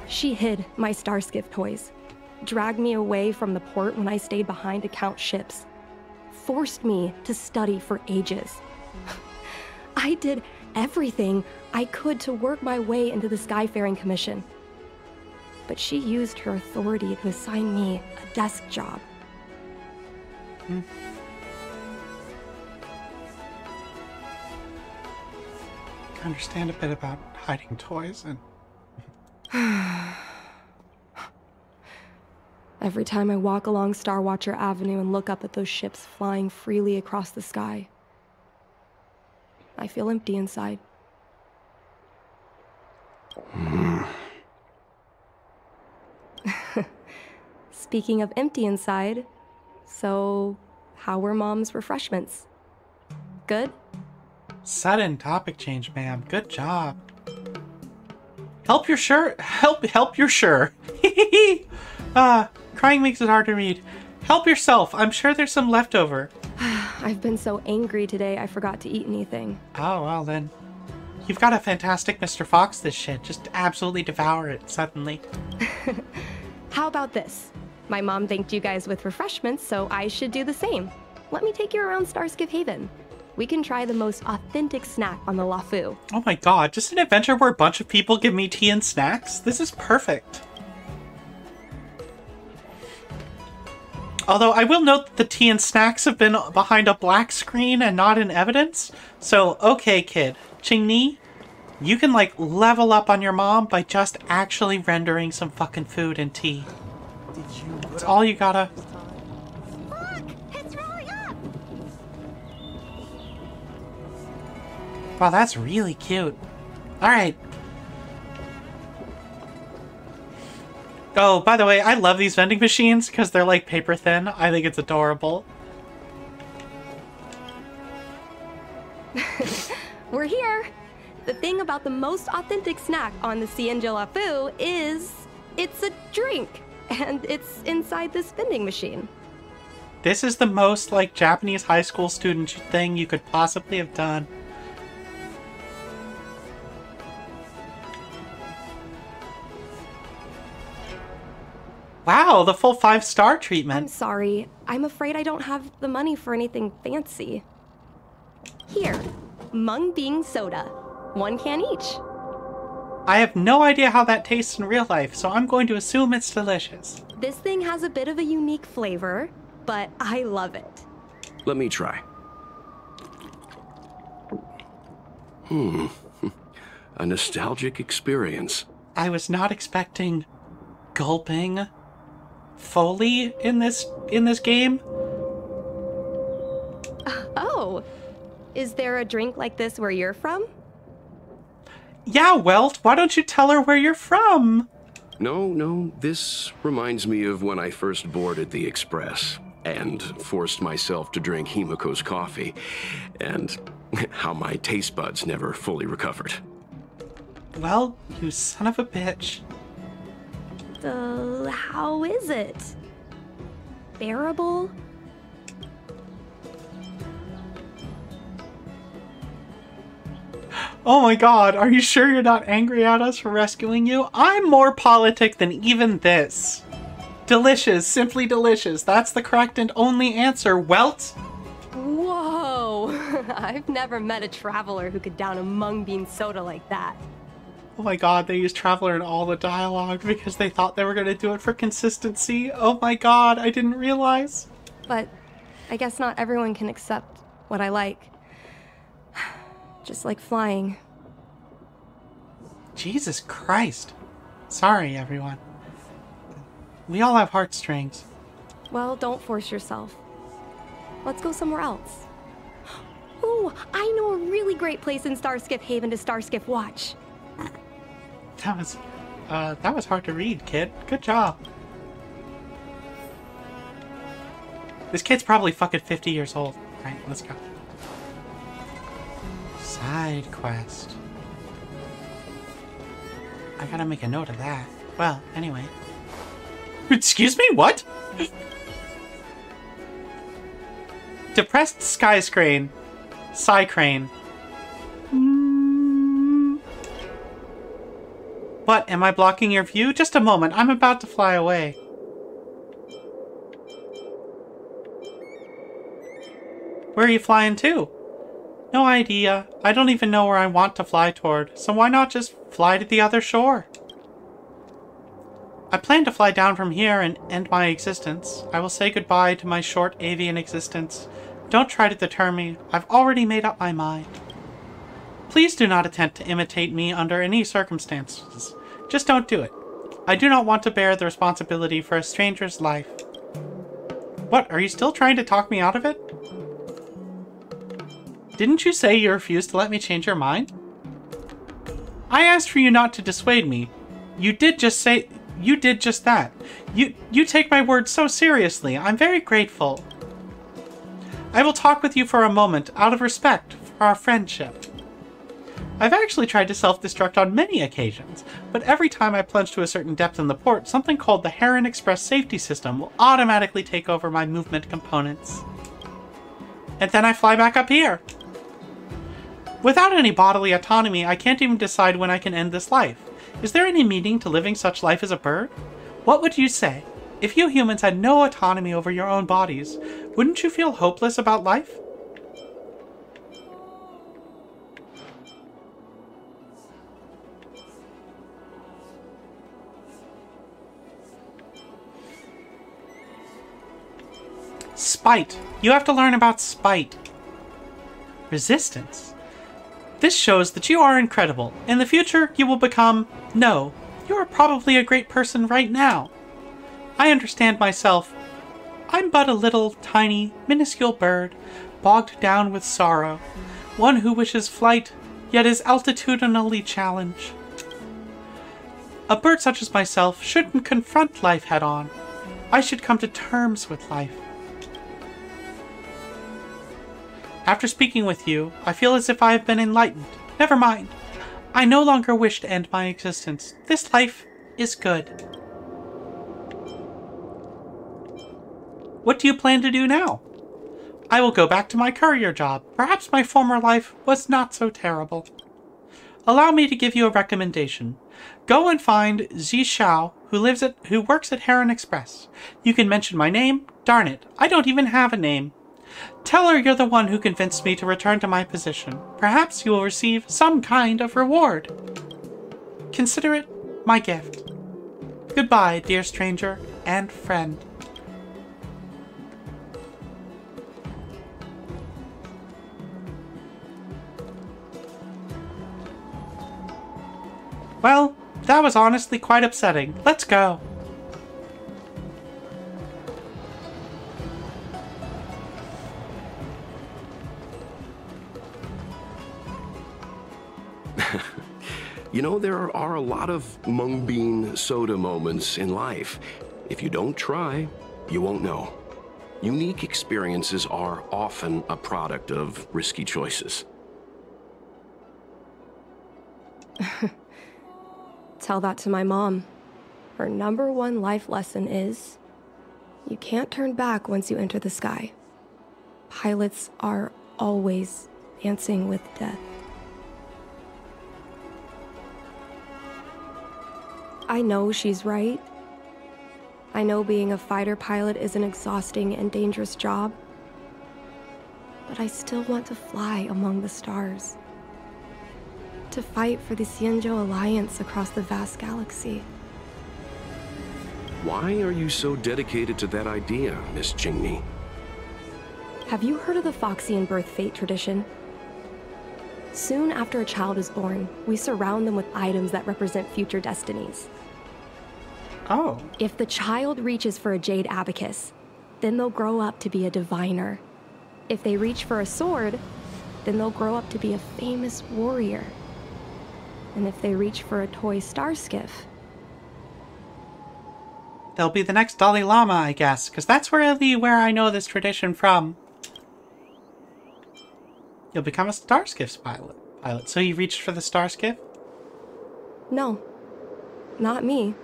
She hid my Starskiff toys, dragged me away from the port when I stayed behind to count ships, forced me to study for ages. I did everything I could to work my way into the Skyfaring Commission. But she used her authority to assign me a desk job. I understand a bit about hiding toys and... Every time I walk along Star Watcher Avenue and look up at those ships flying freely across the sky, I feel empty inside. Speaking of empty inside, so how were Mom's refreshments? Good? Sudden topic change, ma'am. Good job. Help your sure. Help your sure. Crying makes it hard to read. Help yourself. I'm sure there's some leftover. I've been so angry today I forgot to eat anything. Oh, well then. You've got a fantastic Mr. Fox this shit. Just absolutely devour it suddenly. How about this? My mom thanked you guys with refreshments, so I should do the same. Let me take you around Starskiff Haven. We can try the most authentic snack on the Lafu. Oh my god, just an adventure where a bunch of people give me tea and snacks? This is perfect. Although I will note that the tea and snacks have been behind a black screen and not in evidence. So, okay kid, Qingni, you can like level up on your mom by just actually rendering some fucking food and tea. That's all you gotta... Look! It's rolling up! Wow, that's really cute. Alright. Oh, by the way, I love these vending machines because they're like paper thin. I think it's adorable. We're here! The thing about the most authentic snack on the Cienja Lafu is it's a drink, and it's inside this vending machine. This is the most like Japanese high school student thing you could possibly have done. Wow, the full 5-star I'm treatment. sorry. I'm afraid I don't have the money for anything fancy. Here, mung bean soda. 1 can each. I have no idea how that tastes in real life, so I'm going to assume it's delicious. This thing has a bit of a unique flavor, but I love it. Let me try. A nostalgic experience. I was not expecting gulping Foley in this game. Oh, is there a drink like this where you're from? Yeah, Welt, why don't you tell her where you're from? No, this reminds me of when I first boarded the Express and forced myself to drink Himiko's coffee, and how my taste buds never fully recovered. Well, you son of a bitch. How is it? Bearable? Oh my god, are you sure you're not angry at us for rescuing you? I'm more politic than even this. Delicious, simply delicious. That's the correct and only answer, Welt. Whoa! I've never met a traveler who could down a mung bean soda like that. Oh my god, they used Traveler in all the dialogue because they thought they were going to do it for consistency. Oh my god, I didn't realize. But I guess not everyone can accept what I like. Just like flying. Jesus Christ. Sorry, everyone. We all have heartstrings. Well, don't force yourself. Let's go somewhere else. Oh, I know a really great place in Starskiff Haven to Starskiff watch. That was hard to read, kid. Good job. This kid's probably fucking 50 years old. Right, let's go. Side quest. I gotta make a note of that. Well, anyway. Excuse me, what? Depressed Sky Crane. Psy Crane. What, am I blocking your view? Just a moment, I'm about to fly away. Where are you flying to? No idea. I don't even know where I want to fly toward, so why not just fly to the other shore? I plan to fly down from here and end my existence. I will say goodbye to my short avian existence. Don't try to deter me. I've already made up my mind. Please do not attempt to imitate me under any circumstances. Just don't do it. I do not want to bear the responsibility for a stranger's life. What, are you still trying to talk me out of it? Didn't you say you refused to let me change your mind? I asked for you not to dissuade me. You did just that. You take my words so seriously. I'm very grateful. I will talk with you for a moment, out of respect for our friendship. I've actually tried to self-destruct on many occasions, but every time I plunge to a certain depth in the port, something called the Heron Express safety system will automatically take over my movement components. And then I fly back up here. Without any bodily autonomy, I can't even decide when I can end this life. Is there any meaning to living such life as a bird? What would you say? If you humans had no autonomy over your own bodies, wouldn't you feel hopeless about life? Spite. You have to learn about spite. Resistance. This shows that you are incredible. In the future, you will become... No, you are probably a great person right now. I understand myself. I'm but a little, tiny, minuscule bird, bogged down with sorrow. One who wishes flight, yet is altitudinally challenged. A bird such as myself shouldn't confront life head-on. I should come to terms with life. After speaking with you, I feel as if I have been enlightened. Never mind. I no longer wish to end my existence. This life is good. What do you plan to do now? I will go back to my courier job. Perhaps my former life was not so terrible. Allow me to give you a recommendation. Go and find Zi Xiao, who works at Heron Express. You can mention my name. Darn it, I don't even have a name. Tell her you're the one who convinced me to return to my position. Perhaps you will receive some kind of reward. Consider it my gift. Goodbye, dear stranger and friend. Well, that was honestly quite upsetting. Let's go. You know, there are a lot of mung bean soda moments in life. If you don't try, you won't know. Unique experiences are often a product of risky choices. Tell that to my mom. Her #1 life lesson is, you can't turn back once you enter the sky. Pilots are always dancing with death. I know she's right. I know being a fighter pilot is an exhausting and dangerous job. but I still want to fly among the stars. To fight for the Xianzhou Alliance across the vast galaxy. Why are you so dedicated to that idea, Miss Jingni? Have you heard of the Foxian birth fate tradition? Soon after a child is born, we surround them with items that represent future destinies. Oh. If the child reaches for a jade abacus, then they'll grow up to be a diviner. If they reach for a sword, then they'll grow up to be a famous warrior. And if they reach for a toy star skiff, They'll be the next Dalai Lama, I guess, because that's really where I know this tradition from. You'll become a Starskiff's pilot. So you reached for the Starskiff? no, not me.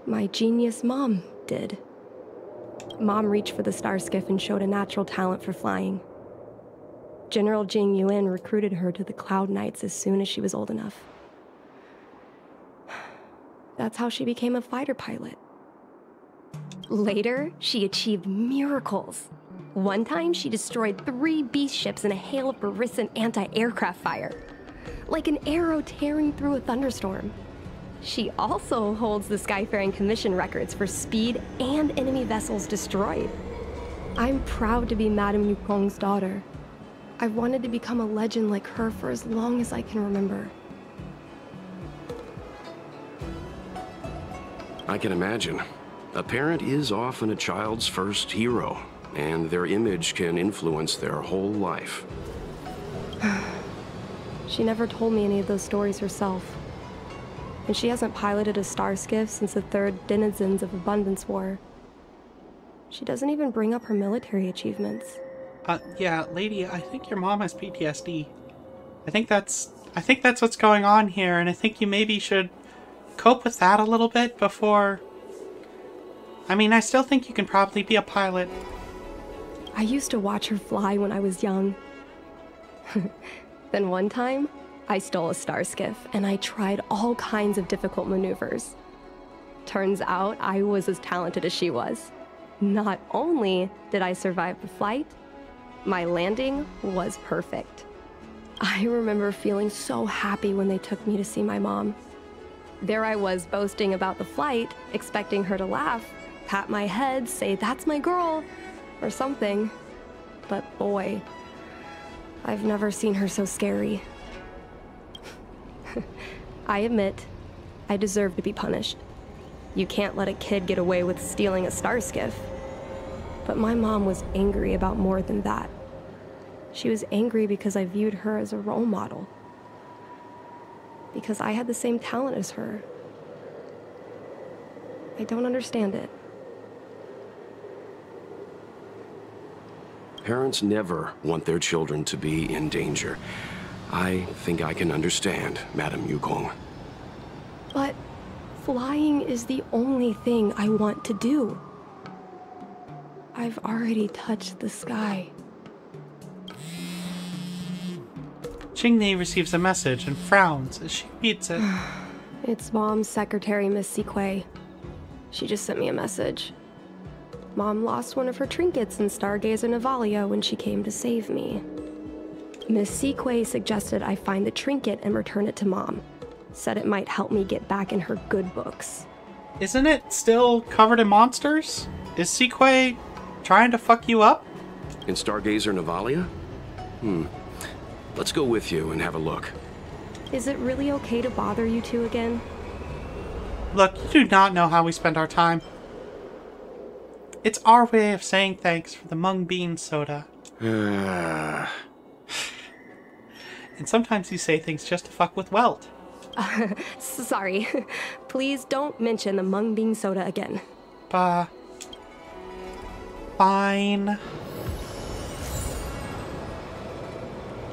My genius mom did. Mom reached for the star skiff and showed a natural talent for flying. General Jing Yuan recruited her to the Cloud Knights as soon as she was old enough. That's how she became a fighter pilot. Later, she achieved miracles. One time, she destroyed 3 beast ships in a hail of Barisan anti-aircraft fire, like an arrow tearing through a thunderstorm. She also holds the Skyfaring Commission records for speed and enemy vessels destroyed. I'm proud to be Madame Yukong's daughter. I've wanted to become a legend like her for as long as I can remember. I can imagine. A parent is often a child's first hero, and their image can influence their whole life. She never told me any of those stories herself. And she hasn't piloted a star skiff since the 3rd Denizens of Abundance War. She doesn't even bring up her military achievements. Yeah, lady, I think your mom has PTSD. I think that's what's going on here, and I think you maybe should cope with that a little bit before... I mean, I still think you can probably be a pilot. I used to watch her fly when I was young. Then one time, I stole a star skiff, and I tried all kinds of difficult maneuvers. Turns out I was as talented as she was. Not only did I survive the flight, my landing was perfect. I remember feeling so happy when they took me to see my mom. There I was boasting about the flight, expecting her to laugh, pat my head, say, "That's my girl," or something. But boy, I've never seen her so scary. I admit, I deserve to be punished. You can't let a kid get away with stealing a star skiff. But my mom was angry about more than that. She was angry because I viewed her as a role model. Because I had the same talent as her. I don't understand it. Parents never want their children to be in danger. I think I can understand, Madame Yukong. But flying is the only thing I want to do. I've already touched the sky. Jingni receives a message and frowns as she reads it. It's Mom's secretary, Miss Siquei. She just sent me a message. Mom lost one of her trinkets in Stargazer Navalia when she came to save me. Miss Siquei suggested I find the trinket and return it to Mom. Said it might help me get back in her good books. Isn't it still covered in monsters? Is Siquei trying to fuck you up? In Stargazer Navalia? Let's go with you and have a look. Is it really okay to bother you two again? Look, you do not know how we spend our time. It's our way of saying thanks for the mung bean soda. And sometimes you say things just to fuck with Welt. Sorry. Please don't mention the mung bean soda again. Fine.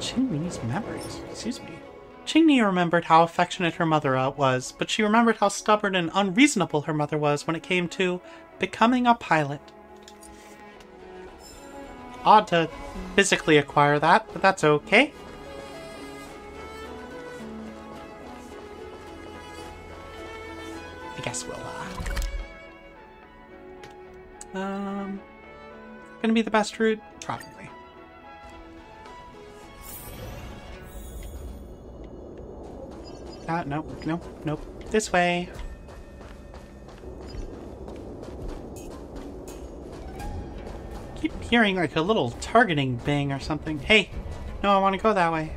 Qingni's memories. Excuse me. Qingni remembered how affectionate her mother was, but she remembered how stubborn and unreasonable her mother was when it came to becoming a pilot. Odd to physically acquire that, but that's okay. I guess we'll, gonna be the best route? Probably. Nope, nope, nope. This way. Keep hearing like a little targeting bing or something. Hey, no, I want to go that way.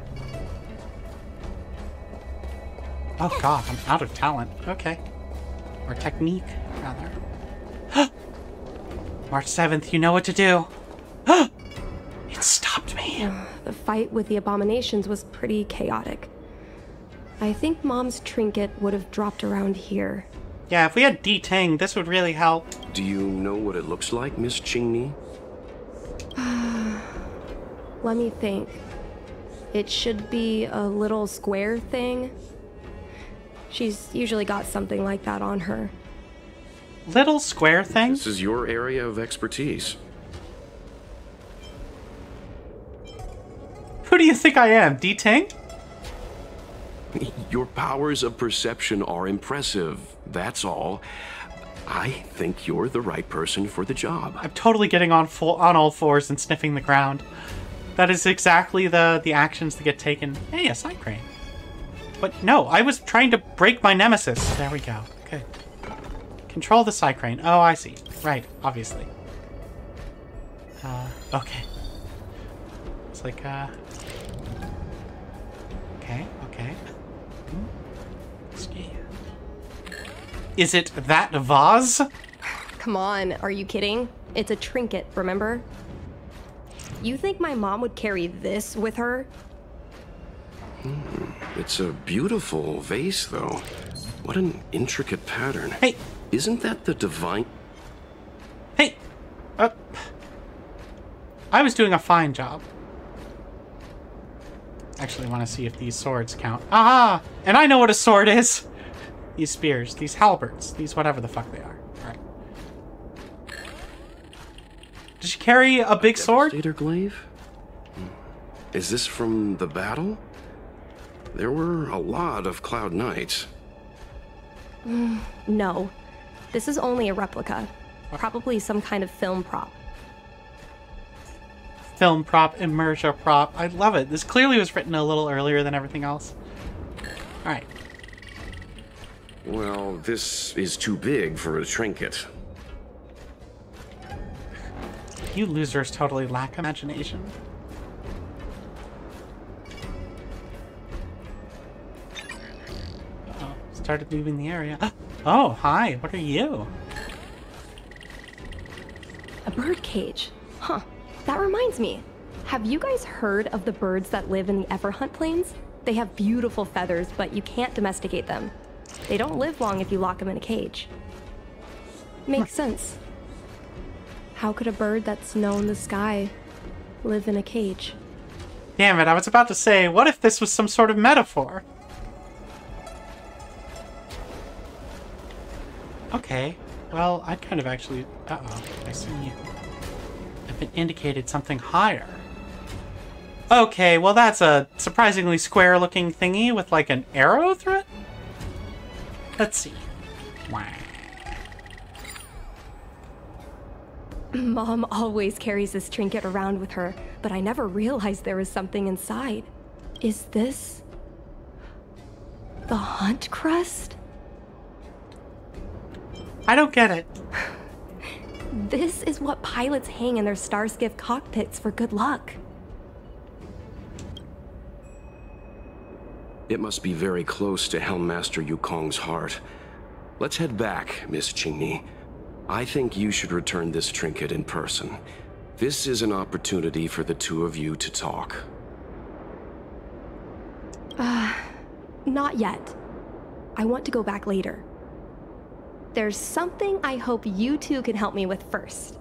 Oh god, I'm out of talent. Okay. Or technique, rather. March 7th, you know what to do. It stopped me. The fight with the abominations was pretty chaotic. I think Mom's trinket would have dropped around here. Yeah, if we had D-Ting, this would really help. Do you know what it looks like, Miss Qingni? Let me think. It should be a little square thing. She's usually got something like that on her. Little square thing? This is your area of expertise. Who do you think I am, D-Ting? Your powers of perception are impressive, that's all. I think you're the right person for the job. I'm totally getting on all fours and sniffing the ground. That is exactly the actions that get taken. Hey, a side crane. But no, I was trying to break my nemesis. There we go. Good. Control the side crane. Oh, I see. Right, obviously. Okay. It's like, okay, okay. Is it that vase? Come on, are you kidding? It's a trinket, remember? You think my mom would carry this with her? It's a beautiful vase, though. What an intricate pattern. Hey! Isn't that the divine... Hey! I was doing a fine job. Actually, want to see if these swords count. Aha! And I know what a sword is! These spears, these halberds, these whatever the fuck they are. Alright. Did she carry a big sword? Devastator glaive? Is this from the battle? There were a lot of Cloud Knights. No. This is only a replica. Probably some kind of film prop. Film prop, immersion prop. I love it. This clearly was written a little earlier than everything else. Alright. Well, this is too big for a trinket. You losers totally lack imagination. Uh-oh. Started moving the area. Oh, hi. What are you? A bird cage. Huh. That reminds me. Have you guys heard of the birds that live in the Everhunt Plains? They have beautiful feathers, but you can't domesticate them. They don't live long if you lock them in a cage. Makes sense. How could a bird that's known the sky live in a cage? Damn it, I was about to say, what if this was some sort of metaphor? Okay, well, I'd kind of actually... Uh-oh, I see you. I've been indicated something higher. Okay, well that's a surprisingly square-looking thingy with like an arrow through it? Let's see. Wow. Mom always carries this trinket around with her, but I never realized there was something inside. Is this... the Hunt Crest? I don't get it. This is what pilots hang in their Starskiff cockpits for good luck. It must be very close to Helmmaster Yukong's heart. Let's head back, Miss Qingni. I think you should return this trinket in person. This is an opportunity for the two of you to talk. Not yet. I want to go back later. There's something I hope you two can help me with first.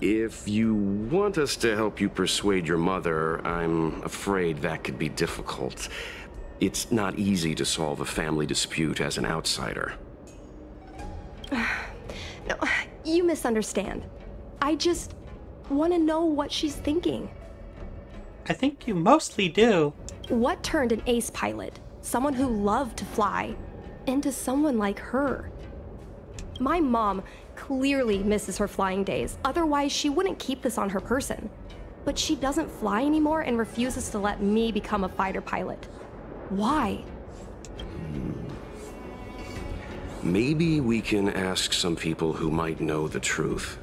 If you want us to help you persuade your mother, I'm afraid that could be difficult. It's not easy to solve a family dispute as an outsider. No, you misunderstand. I just want to know what she's thinking. I think you mostly do. What turned an ace pilot, someone who loved to fly, into someone like her? My mom clearly misses her flying days. Otherwise, she wouldn't keep this on her person. But she doesn't fly anymore and refuses to let me become a fighter pilot. Why? Maybe we can ask some people who might know the truth.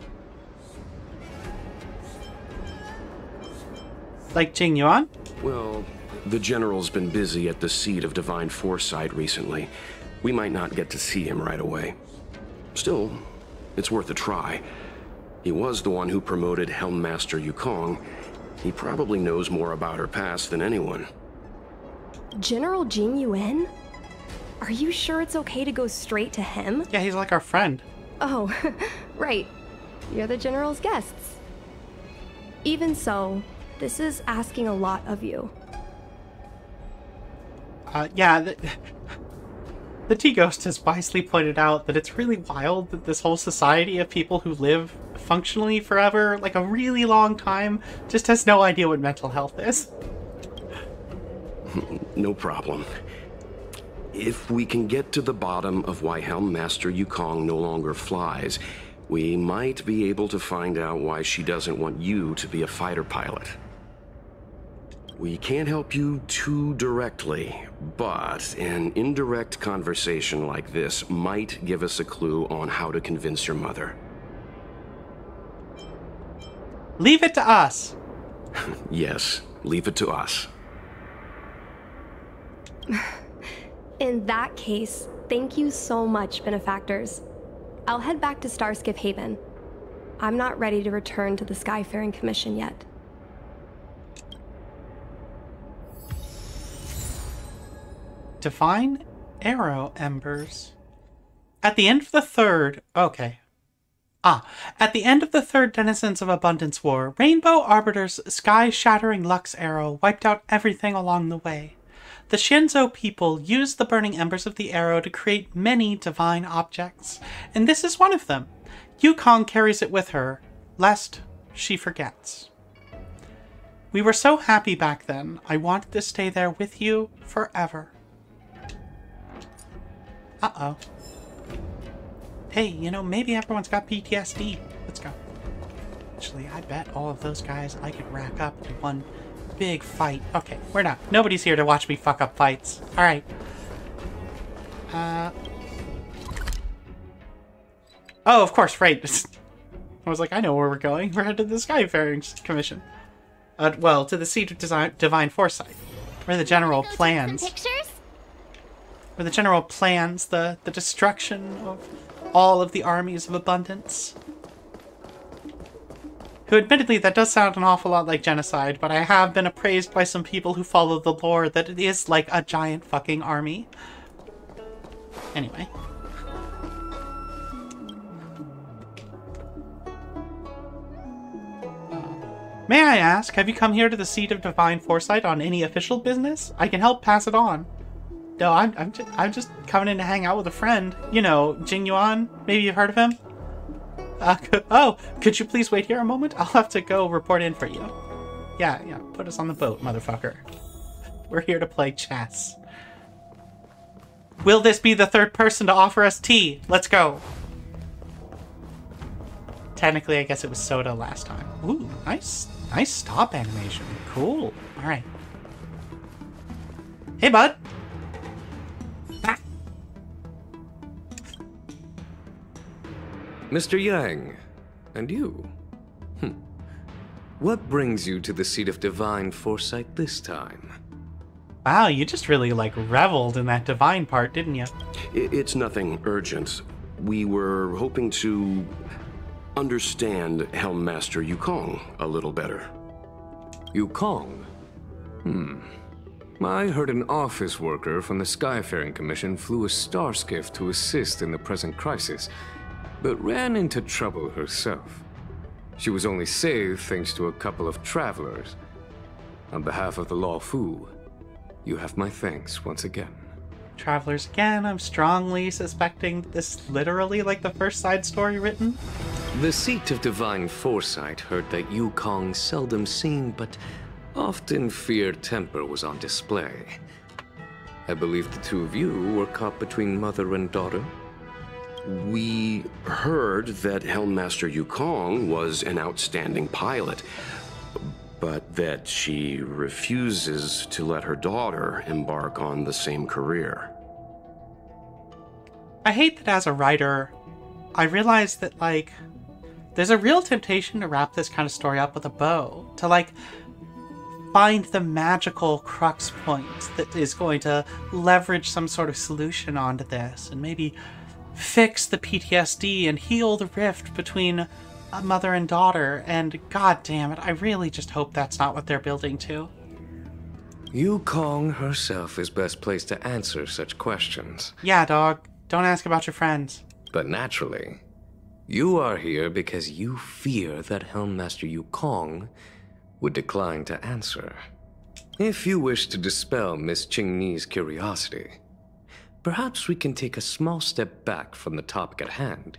Like Jing Yuan? Well, the General's been busy at the seat of Divine Foresight recently. We might not get to see him right away. Still, it's worth a try. He was the one who promoted Helm Master Yukong. He probably knows more about her past than anyone. General Jing Yuan? Are you sure it's okay to go straight to him? Yeah, he's like our friend. Oh, right. You're the General's guests. Even so, this is asking a lot of you. Yeah, the T-Ghost has wisely pointed out that it's really wild that this whole society of people who live functionally forever, like a really long time, just has no idea what mental health is. No problem. If we can get to the bottom of why Helm Master Yukong no longer flies, we might be able to find out why she doesn't want you to be a fighter pilot. We can't help you too directly, but an indirect conversation like this might give us a clue on how to convince your mother. Leave it to us. Yes, leave it to us. In that case, thank you so much, benefactors. I'll head back to Starskiff Haven. I'm not ready to return to the Skyfaring Commission yet. Divine Arrow Embers. At the end of the third... Okay. At the end of the third Denizens of Abundance War, Rainbow Arbiter's sky-shattering Lux arrow wiped out everything along the way. The Shinzo people used the burning embers of the arrow to create many divine objects, and this is one of them. Yukong carries it with her, lest she forgets. We were so happy back then. I wanted to stay there with you forever. Uh-oh. Hey, you know, maybe everyone's got PTSD. Let's go. Actually, I bet all of those guys I could rack up in one big fight. Okay, we're not. Nobody's here to watch me fuck up fights. Alright. Oh, of course, right. I was like, I know where we're going. We're headed to the Skyfaring Commission. Well, to the seat of Divine Foresight. Where the General plans... Where the General plans the destruction of all of the armies of abundance. Who, admittedly, that does sound an awful lot like genocide, but I have been appraised by some people who follow the lore that it is like a giant fucking army. Anyway. May I ask, have you come here to the seat of Divine Foresight on any official business? I can help pass it on. No, I'm just coming in to hang out with a friend. You know, Jing Yuan. Maybe you've heard of him? Could you please wait here a moment? I'll have to go report in for you. Yeah, put us on the boat, motherfucker. We're here to play chess. Will this be the third person to offer us tea? Let's go. Technically, I guess it was soda last time. Ooh, nice stop animation. Cool. All right. Hey, bud. Mr. Yang, and you? What brings you to the seat of Divine Foresight this time? Wow, you just really, like, reveled in that divine part, didn't you? It's nothing urgent. We were hoping to understand Helm Master Yukong a little better. Yukong? I heard an office worker from the Skyfaring Commission flew a star skiff to assist in the present crisis, but ran into trouble herself. She was only saved thanks to a couple of travelers. On behalf of the Law Fu, you have my thanks once again. Travelers again, I'm strongly suspecting this is literally like the first side story written. The seat of Divine Foresight heard that Yukong's seldom seen but often feared temper was on display. I believe the two of you were caught between mother and daughter. We heard that Helmmaster Yukong was an outstanding pilot, but that she refuses to let her daughter embark on the same career. I hate that as a writer, I realize that, like, there's a real temptation to wrap this kind of story up with a bow. To, like, find the magical crux point that is going to leverage some sort of solution onto this, and maybe fix the PTSD and heal the rift between a mother and daughter, and god damn it, I really just hope that's not what they're building to. Yukong herself is best placed to answer such questions. Yeah, dog. Don't ask about your friends. But naturally, you are here because you fear that Helmmaster Yukong would decline to answer. If you wish to dispel Miss Qingni's curiosity, perhaps we can take a small step back from the topic at hand.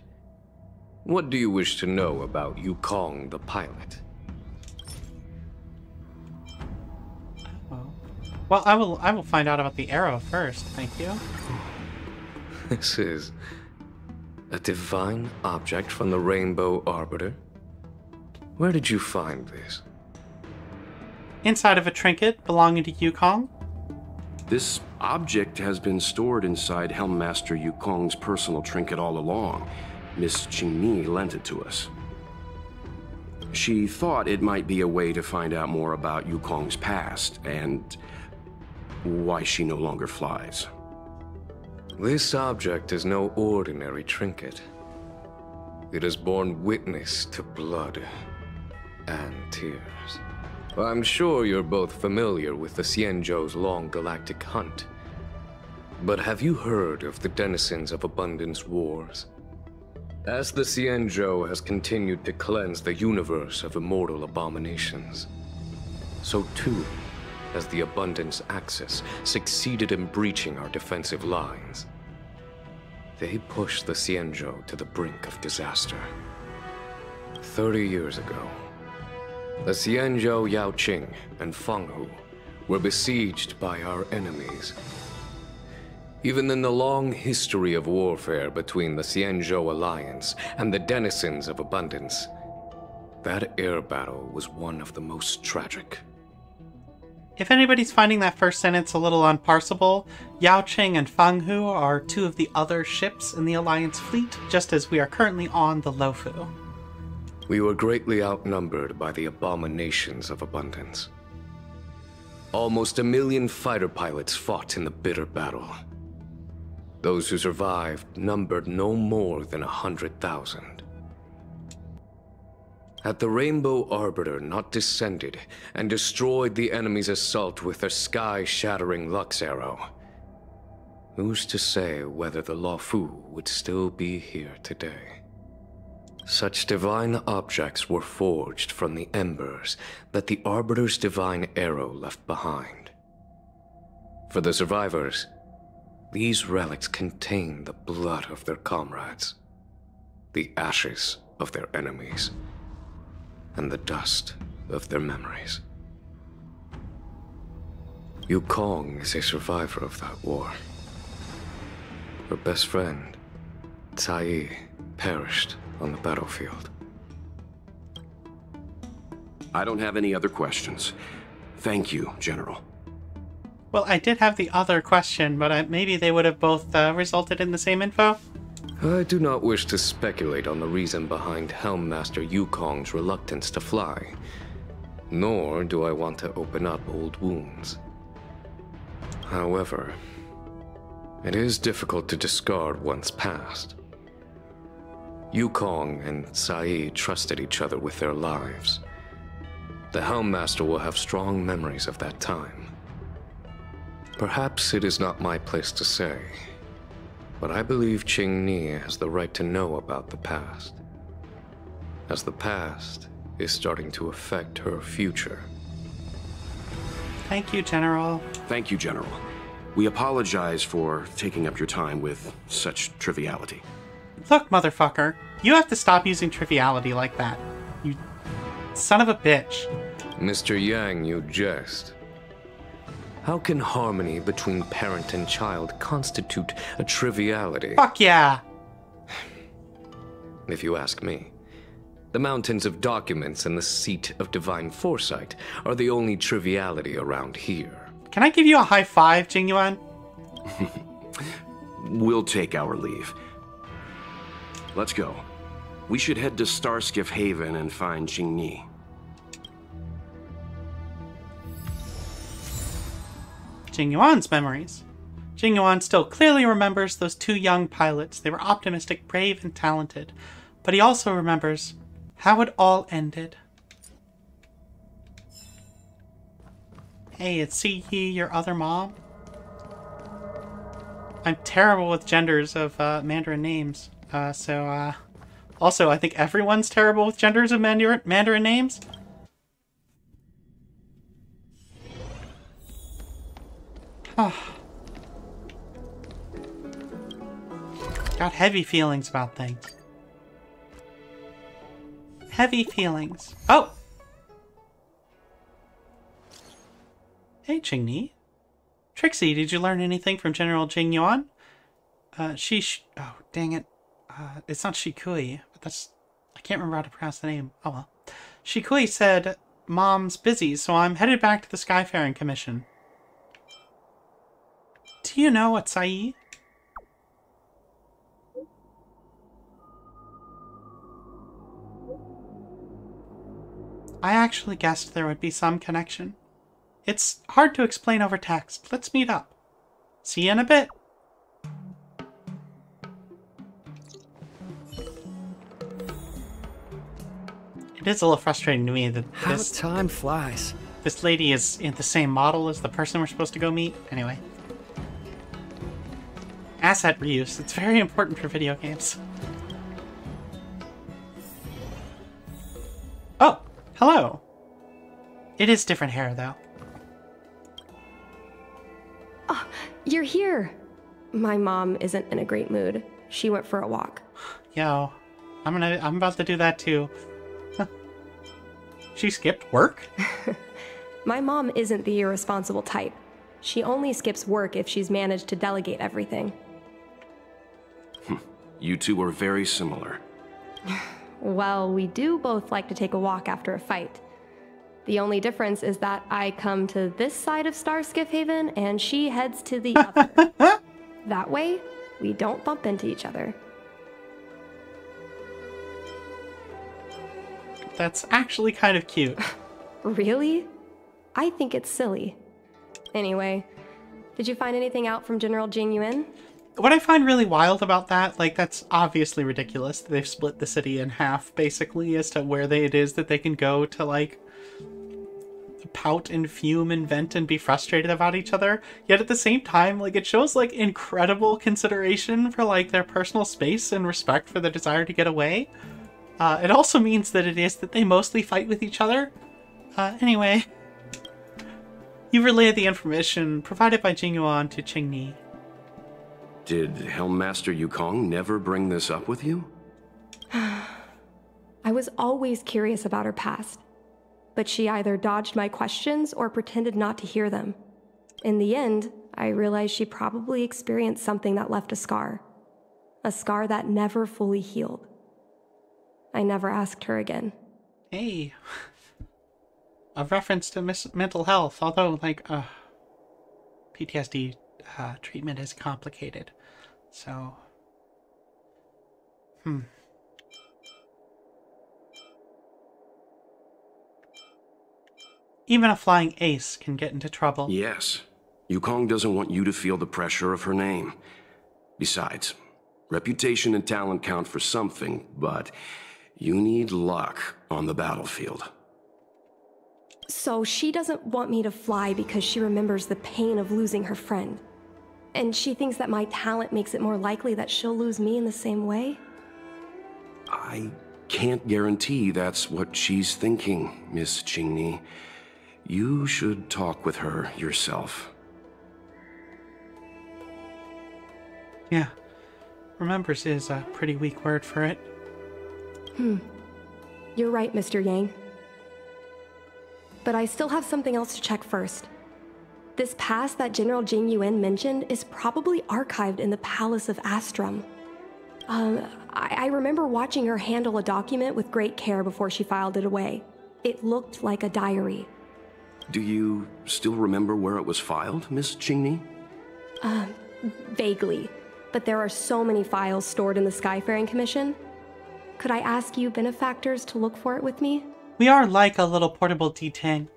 What do you wish to know about Yukong the pilot? Well, I will find out about the arrow first, thank you. This is a divine object from the Rainbow Arbiter. Where did you find this? Inside of a trinket belonging to Yukong. This object has been stored inside Helmmaster Yukong's personal trinket all along. Miss Qingni lent it to us. She thought it might be a way to find out more about Yukong's past and why she no longer flies. This object is no ordinary trinket. It has borne witness to blood and tears. I'm sure you're both familiar with the Xianzhou's long galactic hunt. But have you heard of the denizens of Abundance Wars? As the Xianzhou has continued to cleanse the universe of immortal abominations, so too has the Abundance Axis succeeded in breaching our defensive lines. They pushed the Xianzhou to the brink of disaster. 30 years ago, the Xianzhou Yaoqing and Fenghu were besieged by our enemies. Even in the long history of warfare between the Xianzhou Alliance and the denizens of Abundance, that air battle was one of the most tragic. If anybody's finding that first sentence a little unparsable, Yaoqing and Fenghu are two of the other ships in the Alliance fleet, just as we are currently on the Luofu. We were greatly outnumbered by the abominations of Abundance. Almost 1 million fighter pilots fought in the bitter battle. Those who survived numbered no more than 100,000. Had the Rainbow Arbiter not descended and destroyed the enemy's assault with their sky-shattering Lux Arrow, who's to say whether the Luofu would still be here today? Such divine objects were forged from the embers that the Arbiter's divine arrow left behind. For the survivors, these relics contain the blood of their comrades, the ashes of their enemies, and the dust of their memories. Yukong is a survivor of that war. Her best friend, Cai, perished on the battlefield. I don't have any other questions. Thank you, General. Well, I did have the other question, but maybe they would have both resulted in the same info? I do not wish to speculate on the reason behind Helmmaster Yukong's reluctance to fly, nor do I want to open up old wounds. However, it is difficult to discard one's past. Yukong and Cai trusted each other with their lives. The Helmmaster will have strong memories of that time. Perhaps it is not my place to say, but I believe Qingni has the right to know about the past, as the past is starting to affect her future. Thank you, General. Thank you, General. We apologize for taking up your time with such triviality. Look, motherfucker, you have to stop using triviality like that. You son of a bitch. Mr. Yang, you jest. How can harmony between parent and child constitute a triviality? Fuck yeah! if you ask me. The mountains of documents and the seat of divine foresight are the only triviality around here. Can I give you a high five, Jingyuan? We'll take our leave. Let's go. We should head to Starskiff Haven and find Jingyi. Jingyuan's memories. Jingyuan still clearly remembers those two young pilots. They were optimistic, brave, and talented. But he also remembers how it all ended. Hey, it's Siyi, your other mom. I'm terrible with genders of Mandarin names. Also, I think everyone's terrible with genders of Mandarin names. Got heavy feelings about things. Heavy feelings. Oh! Hey, Qingni. Trixie, did you learn anything from General Jingyuan? Oh, dang it. It's not Shikui, but that's... I can't remember how to pronounce the name. Oh well. Shikui said, Mom's busy, so I'm headed back to the Skyfaring Commission. Do you know what Sai? I actually guessed there would be some connection. It's hard to explain over text. Let's meet up. See you in a bit. It is a little frustrating to me that How time flies. This lady is in the same model as the person we're supposed to go meet. Anyway. Asset reuse. It's very important for video games. Oh, hello. It is different hair, though. Oh, you're here. My mom isn't in a great mood. She went for a walk. Yo, I'm about to do that too. She skipped work? My mom isn't the irresponsible type. She only skips work if she's managed to delegate everything. You two are very similar. Well, we do both like to take a walk after a fight. The only difference is that I come to this side of Starskiff Haven and she heads to the other. That way, we don't bump into each other. That's actually kind of cute. Really? I think it's silly. Anyway, did you find anything out from General Jingyuan? What I find really wild about that, like, that's obviously ridiculous. They've split the city in half, basically, as to where it is that they can go to, like, pout and fume and vent and be frustrated about each other. Yet at the same time, like, it shows, like, incredible consideration for, like, their personal space and respect for their desire to get away. It also means that it is that they mostly fight with each other. Anyway. You relayed the information provided by Jingyuan to Qingni. Did Helmmaster Yukong never bring this up with you? I was always curious about her past, but she either dodged my questions or pretended not to hear them. In the end, I realized she probably experienced something that left a scar that never fully healed. I never asked her again. Hey. A reference to mental health, although, like, PTSD treatment is complicated. So, Even a flying ace can get into trouble. Yes. Yukong doesn't want you to feel the pressure of her name. Besides, reputation and talent count for something, but you need luck on the battlefield. So she doesn't want me to fly because she remembers the pain of losing her friend. And she thinks that my talent makes it more likely that she'll lose me in the same way? I can't guarantee that's what she's thinking, Miss Qingni. You should talk with her yourself. Yeah. Remembers is a pretty weak word for it. You're right, Mr. Yang. But I still have something else to check first. This past that General Jingyuan mentioned is probably archived in the Palace of Astrum. I remember watching her handle a document with great care before she filed it away. It looked like a diary. Do you still remember where it was filed, Miss Qingni? Vaguely. But there are so many files stored in the Skyfaring Commission. Could I ask you benefactors to look for it with me? We are like a little portable D10.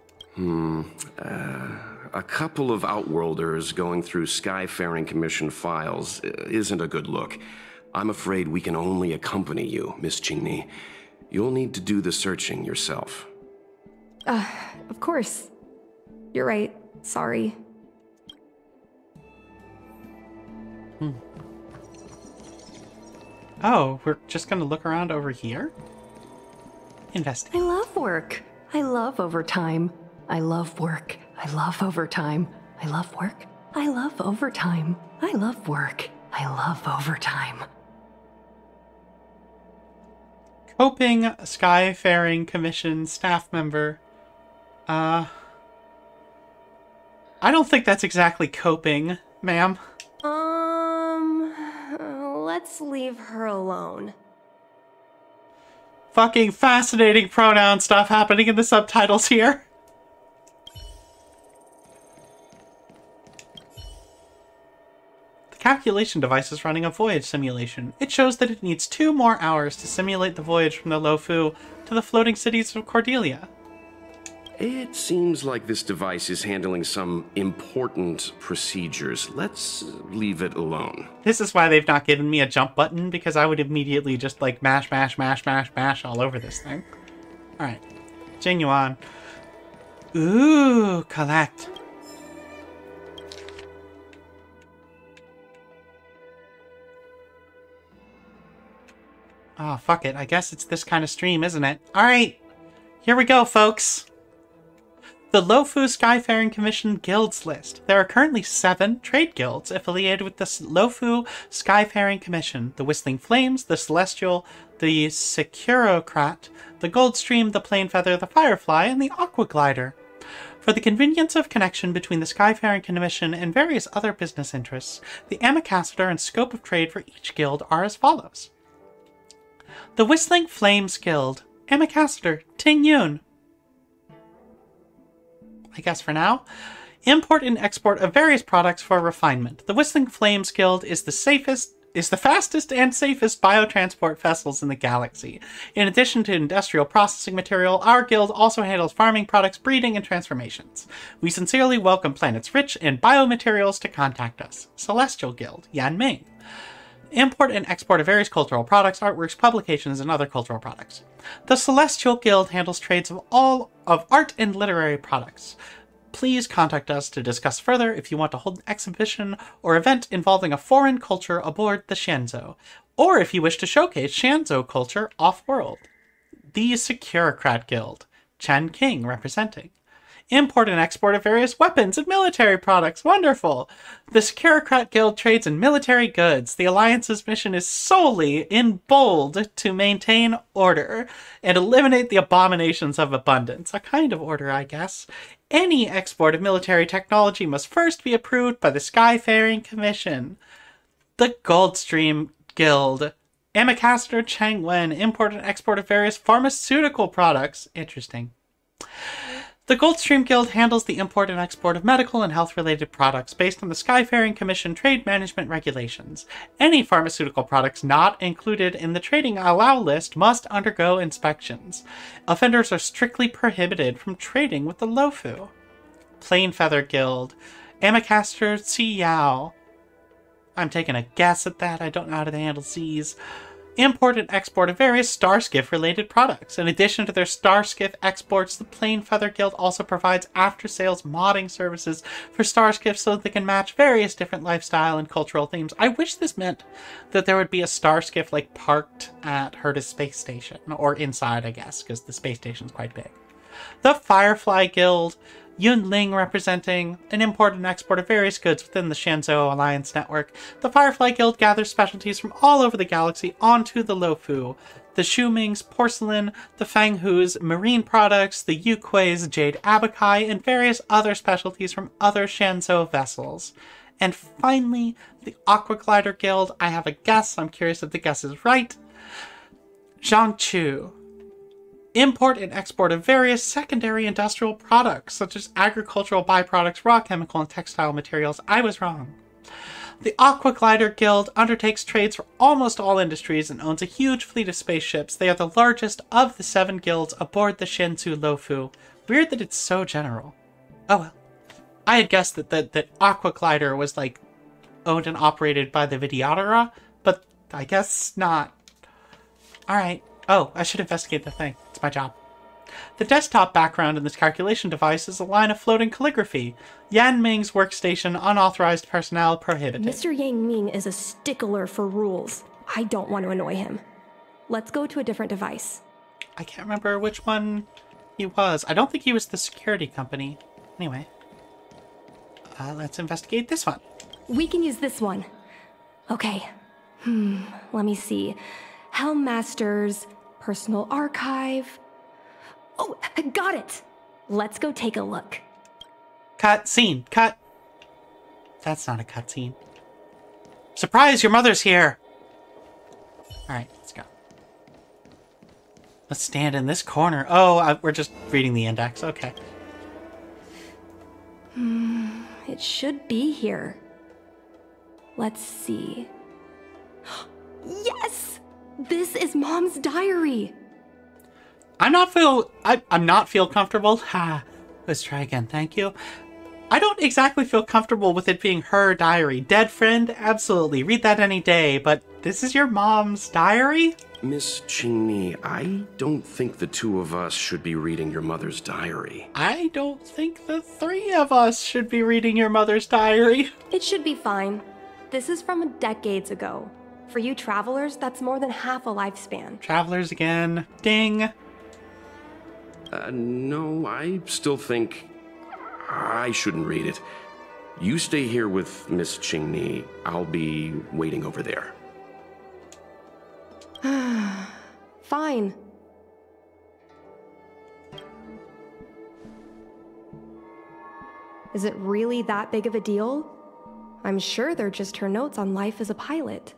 A couple of Outworlders going through Skyfaring Commission files isn't a good look. I'm afraid we can only accompany you, Miss Qingni. You'll need to do the searching yourself. Of course. You're right. Sorry. Oh, we're just gonna look around over here? Investigate. I love work. I love overtime. I love work. I love overtime. I love work. I love overtime. I love work. I love overtime. Coping Skyfaring Commission staff member. I don't think that's exactly coping, ma'am. Let's leave her alone. Fucking fascinating pronoun stuff happening in the subtitles here. The calculation device is running a voyage simulation. It shows that it needs 2 more hours to simulate the voyage from the Lofu to the floating cities of Cordelia. It seems like this device is handling some important procedures. Let's leave it alone. This is why they've not given me a jump button, because I would immediately just like mash all over this thing. Alright. Genuine. Ooh, collect. Oh, fuck it. I guess it's this kind of stream, isn't it? Alright. Here we go, folks. The Lofu Skyfaring Commission Guilds list. There are currently 7 trade guilds affiliated with the Lofu Skyfaring Commission: the Whistling Flames, the Celestial, the Securocrat, the Goldstream, the Plainfeather, the Firefly, and the Aqua Glider. For the convenience of connection between the Skyfaring Commission and various other business interests, the amicaciter and scope of trade for each guild are as follows. The Whistling Flames Guild. Amicaciter, Ting Yun. I guess for now. Import and export of various products for refinement. The Whistling Flames Guild is the fastest and safest biotransport vessels in the galaxy. In addition to industrial processing material, our guild also handles farming products, breeding, and transformations. We sincerely welcome planets rich in biomaterials to contact us. Celestial Guild, Yan Ming. Import and export of various cultural products, artworks, publications, and other cultural products. The Celestial Guild handles trades of all of art and literary products. Please contact us to discuss further if you want to hold an exhibition or event involving a foreign culture aboard the Shenzhou, or if you wish to showcase Shenzhou culture off-world. The Securocrat Guild, Chen King representing. Import and export of various weapons and military products. Wonderful! The Securocrat Guild trades in military goods. The Alliance's mission is solely, in bold, to maintain order and eliminate the abominations of abundance. A kind of order, I guess. Any export of military technology must first be approved by the Skyfaring Commission. The Goldstream Guild. Amicaciter Chang Wen. Import and export of various pharmaceutical products. Interesting. The Goldstream Guild handles the import and export of medical and health-related products based on the Skyfaring Commission trade management regulations. Any pharmaceutical products not included in the trading allow list must undergo inspections. Offenders are strictly prohibited from trading with the Lofu. Plainfeather Guild. Amicaciter Ci Yao. I'm taking a guess at that. I don't know how to handle C's. Import and export of various Starskiff-related products. In addition to their Starskiff exports, the Plainfeather Guild also provides after-sales modding services for Starskiff so that they can match various different lifestyle and cultural themes. I wish this meant that there would be a Starskiff, like, parked at Herta's space station. Or inside, I guess, because the space station's quite big. The Firefly Guild. Yun Ling representing an import and export of various goods within the Shenzhou Alliance network. The Firefly Guild gathers specialties from all over the galaxy onto the Lofu. The Shuming's porcelain, the Fanghu's marine products, the Yukui's jade abakai, and various other specialties from other Shenzhou vessels. And finally, the Aquaglider Guild. I have a guess. I'm curious if the guess is right. Jiangchu. Import and export of various secondary industrial products, such as agricultural byproducts, raw chemical, and textile materials. I was wrong. The Aquaglider Guild undertakes trades for almost all industries and owns a huge fleet of spaceships. They are the largest of the 7 guilds aboard the Shenzhou Luofu. Weird that it's so general. Oh well. I had guessed that Aquaglider was like owned and operated by the Vidyadhara, but I guess not. Alright. Oh, I should investigate the thing. It's my job. The desktop background in this calculation device is a line of floating calligraphy. Yan Ming's workstation, unauthorized personnel prohibited. Mr. Yang Ming is a stickler for rules. I don't want to annoy him. Let's go to a different device. I can't remember which one he was. I don't think he was the security company. Anyway. Let's investigate this one. We can use this one. Okay. Let me see. Helmmaster's personal archive. Oh, got it! Let's go take a look. Cut scene. Cut. That's not a cut scene. Surprise, your mother's here! Alright, let's go. Let's stand in this corner. Oh, we're just reading the index. Okay. It should be here. Let's see. Yes! This is Mom's diary! I'm not feel comfortable. Let's try again. Thank you. I don't exactly feel comfortable with it being her diary. Dead friend? Absolutely. Read that any day. But this is your mom's diary? Miss Qingmi, I don't think the 2 of us should be reading your mother's diary. I don't think the 3 of us should be reading your mother's diary. It should be fine. This is from decades ago. For you travelers, that's more than half a lifespan. Travelers again. Ding. No, I still think I shouldn't read it. You stay here with Miss Qingmi. I'll be waiting over there. Fine. Is it really that big of a deal? I'm sure they're just her notes on life as a pilot.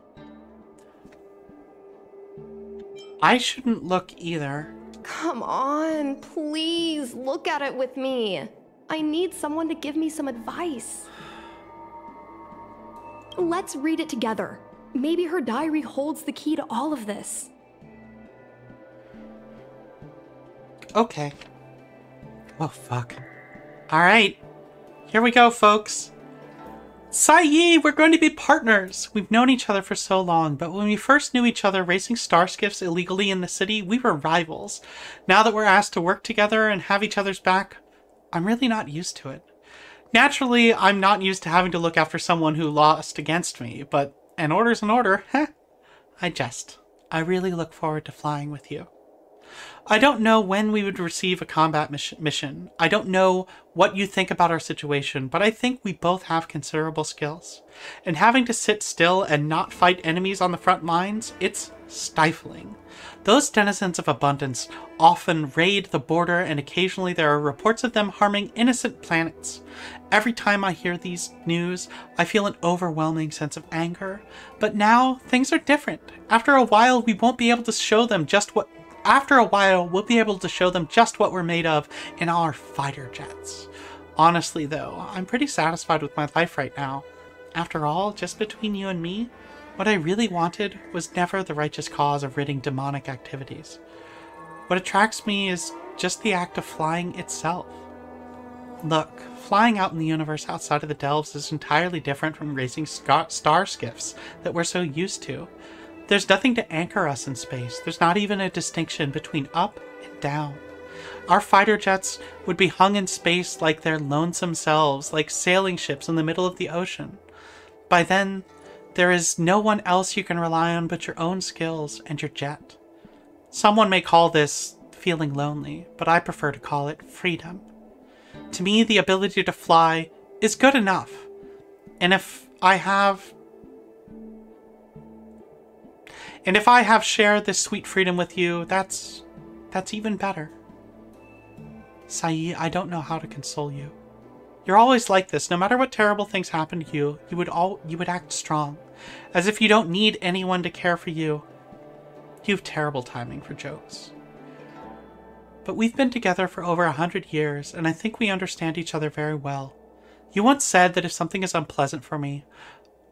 I shouldn't look either. Come on, please look at it with me. I need someone to give me some advice. Let's read it together. Maybe her diary holds the key to all of this. Okay. Oh, fuck. Alright. Here we go, folks. Sayi, we're going to be partners. We've known each other for so long, but when we first knew each other racing star skiffs illegally in the city, we were rivals. Now that we're asked to work together and have each other's back, I'm really not used to it. Naturally, I'm not used to having to look after someone who lost against me, but an order's an order, I jest. I really look forward to flying with you. I don't know when we would receive a combat mission. I don't know what you think about our situation, but I think we both have considerable skills. And having to sit still and not fight enemies on the front lines, it's stifling. Those denizens of abundance often raid the border, and occasionally there are reports of them harming innocent planets. Every time I hear these news, I feel an overwhelming sense of anger. But now, things are different. After a while, we'll be able to show them just what we're made of in our fighter jets. Honestly, though, I'm pretty satisfied with my life right now. After all, just between you and me, what I really wanted was never the righteous cause of ridding demonic activities. What attracts me is just the act of flying itself. Look, flying out in the universe outside of the Delves is entirely different from racing star skiffs that we're so used to. There's nothing to anchor us in space. There's not even a distinction between up and down. Our fighter jets would be hung in space like their lonesome selves, like sailing ships in the middle of the ocean. By then, there is no one else you can rely on but your own skills and your jet. Someone may call this feeling lonely, but I prefer to call it freedom. To me, the ability to fly is good enough. And if I have shared this sweet freedom with you, that's even better. Sayi, I don't know how to console you. You're always like this. No matter what terrible things happen to you, you would act strong. As if you don't need anyone to care for you. You have terrible timing for jokes. But we've been together for over 100 years, and I think we understand each other very well. You once said that if something is unpleasant for me,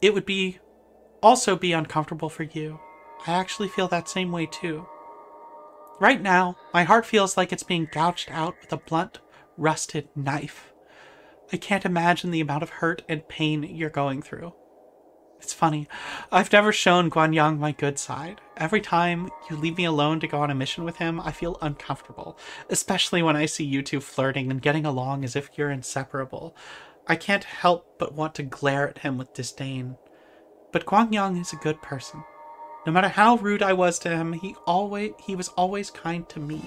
it would also be uncomfortable for you. I actually feel that same way too. Right now, my heart feels like it's being gouged out with a blunt, rusted knife. I can't imagine the amount of hurt and pain you're going through. It's funny, I've never shown Guanyang my good side. Every time you leave me alone to go on a mission with him, I feel uncomfortable, especially when I see you two flirting and getting along as if you're inseparable. I can't help but want to glare at him with disdain. But Guanyang is a good person. No matter how rude I was to him, he was always kind to me.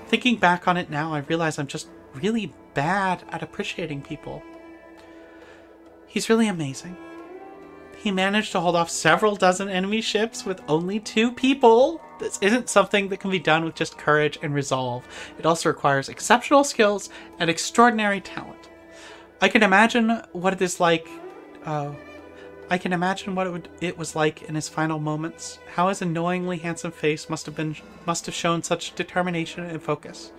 Thinking back on it now, I realize I'm just really bad at appreciating people. He's really amazing. He managed to hold off several dozen enemy ships with only 2 people. This isn't something that can be done with just courage and resolve. It also requires exceptional skills and extraordinary talent. I can imagine what it is like. I can imagine what it was like in his final moments. How his annoyingly handsome face must have shown such determination and focus.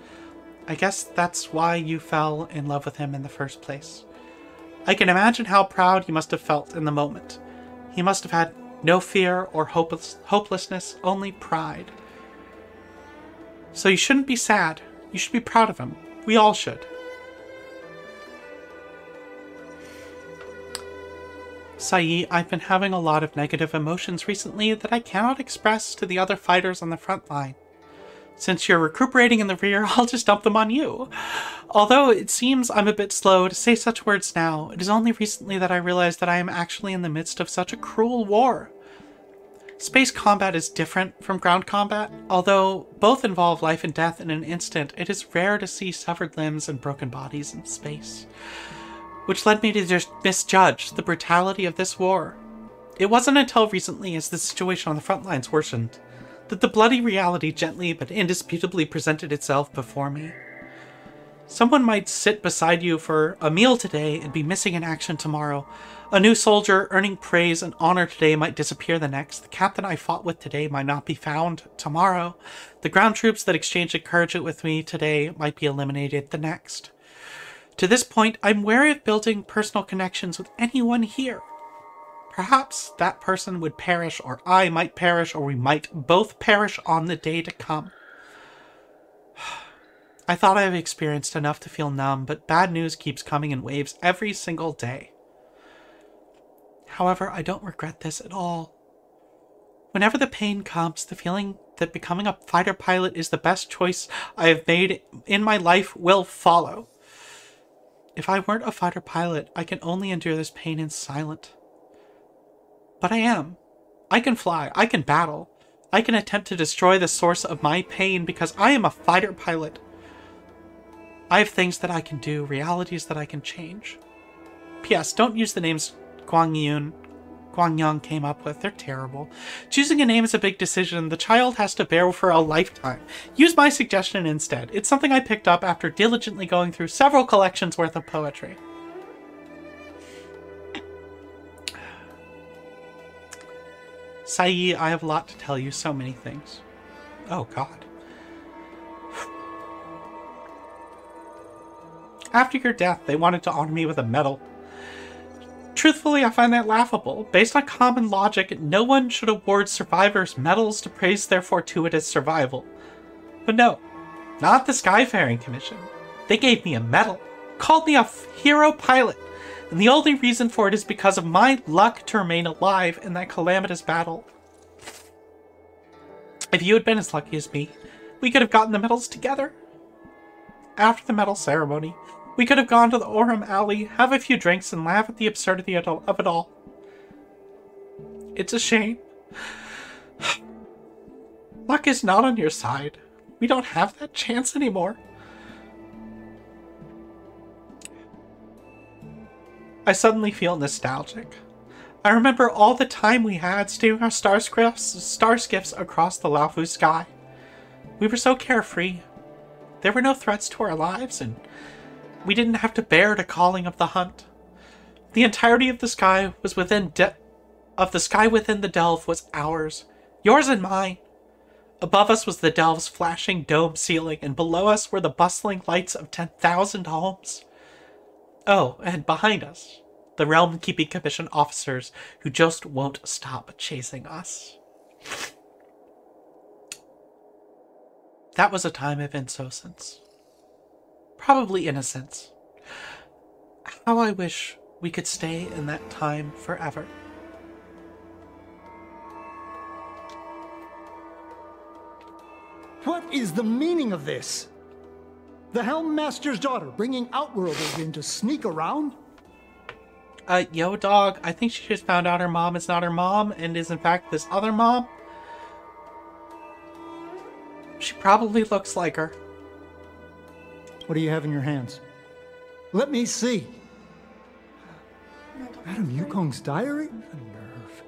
I guess that's why you fell in love with him in the first place. I can imagine how proud he must have felt in the moment. He must have had no fear or hopelessness, only pride. So you shouldn't be sad. You should be proud of him. We all should. Sae, I've been having a lot of negative emotions recently that I cannot express to the other fighters on the front line. Since you're recuperating in the rear, I'll just dump them on you. Although it seems I'm a bit slow to say such words now, it is only recently that I realized that I am actually in the midst of such a cruel war. Space combat is different from ground combat. Although both involve life and death in an instant, it is rare to see severed limbs and broken bodies in space. Which led me to just misjudge the brutality of this war. It wasn't until recently, as the situation on the front lines worsened, that the bloody reality gently but indisputably presented itself before me. Someone might sit beside you for a meal today and be missing in action tomorrow. A new soldier earning praise and honor today might disappear the next. The captain I fought with today might not be found tomorrow. The ground troops that exchanged encouragement with me today might be eliminated the next. To this point, I'm wary of building personal connections with anyone here. Perhaps that person would perish, or I might perish, or we might both perish on the day to come. I thought I have experienced enough to feel numb, but bad news keeps coming in waves every single day. However, I don't regret this at all. Whenever the pain comes, the feeling that becoming a fighter pilot is the best choice I have made in my life will follow. If I weren't a fighter pilot, I can only endure this pain in silence. But I am. I can fly. I can battle. I can attempt to destroy the source of my pain because I am a fighter pilot. I have things that I can do, realities that I can change. P.S. Don't use the names Guanyang came up with. They're terrible. Choosing a name is a big decision the child has to bear for a lifetime. Use my suggestion instead. It's something I picked up after diligently going through several collections worth of poetry. Sae, I have a lot to tell you, so many things. Oh god. After your death, they wanted to honor me with a medal. Truthfully, I find that laughable. Based on common logic, no one should award survivors medals to praise their fortuitous survival. But no, not the Skyfaring Commission. They gave me a medal, called me a hero pilot, and the only reason for it is because of my luck to remain alive in that calamitous battle. If you had been as lucky as me, we could have gotten the medals together. After the medal ceremony, we could have gone to the Orem Alley, have a few drinks, and laugh at the absurdity of it all. It's a shame. Luck is not on your side. We don't have that chance anymore. I suddenly feel nostalgic. I remember all the time we had steering our star skiffs across the Laofu sky. We were so carefree. There were no threats to our lives, and we didn't have to bear the calling of the hunt. The entirety of the sky was within the sky within the delve was ours, yours and mine. Above us was the delve's flashing dome ceiling, and below us were the bustling lights of 10,000 homes. Oh, and behind us, the Realm Keeping Commission officers who just won't stop chasing us. That was a time of insouciance. Probably innocence. How I wish we could stay in that time forever. What is the meaning of this? The Helm Master's daughter bringing Outworlders in to sneak around? Yo, dog, I think she just found out her mom is not her mom and is in fact this other mom. She probably looks like her. What do you have in your hands? Let me see. Madam Yukong's diary? A nerve.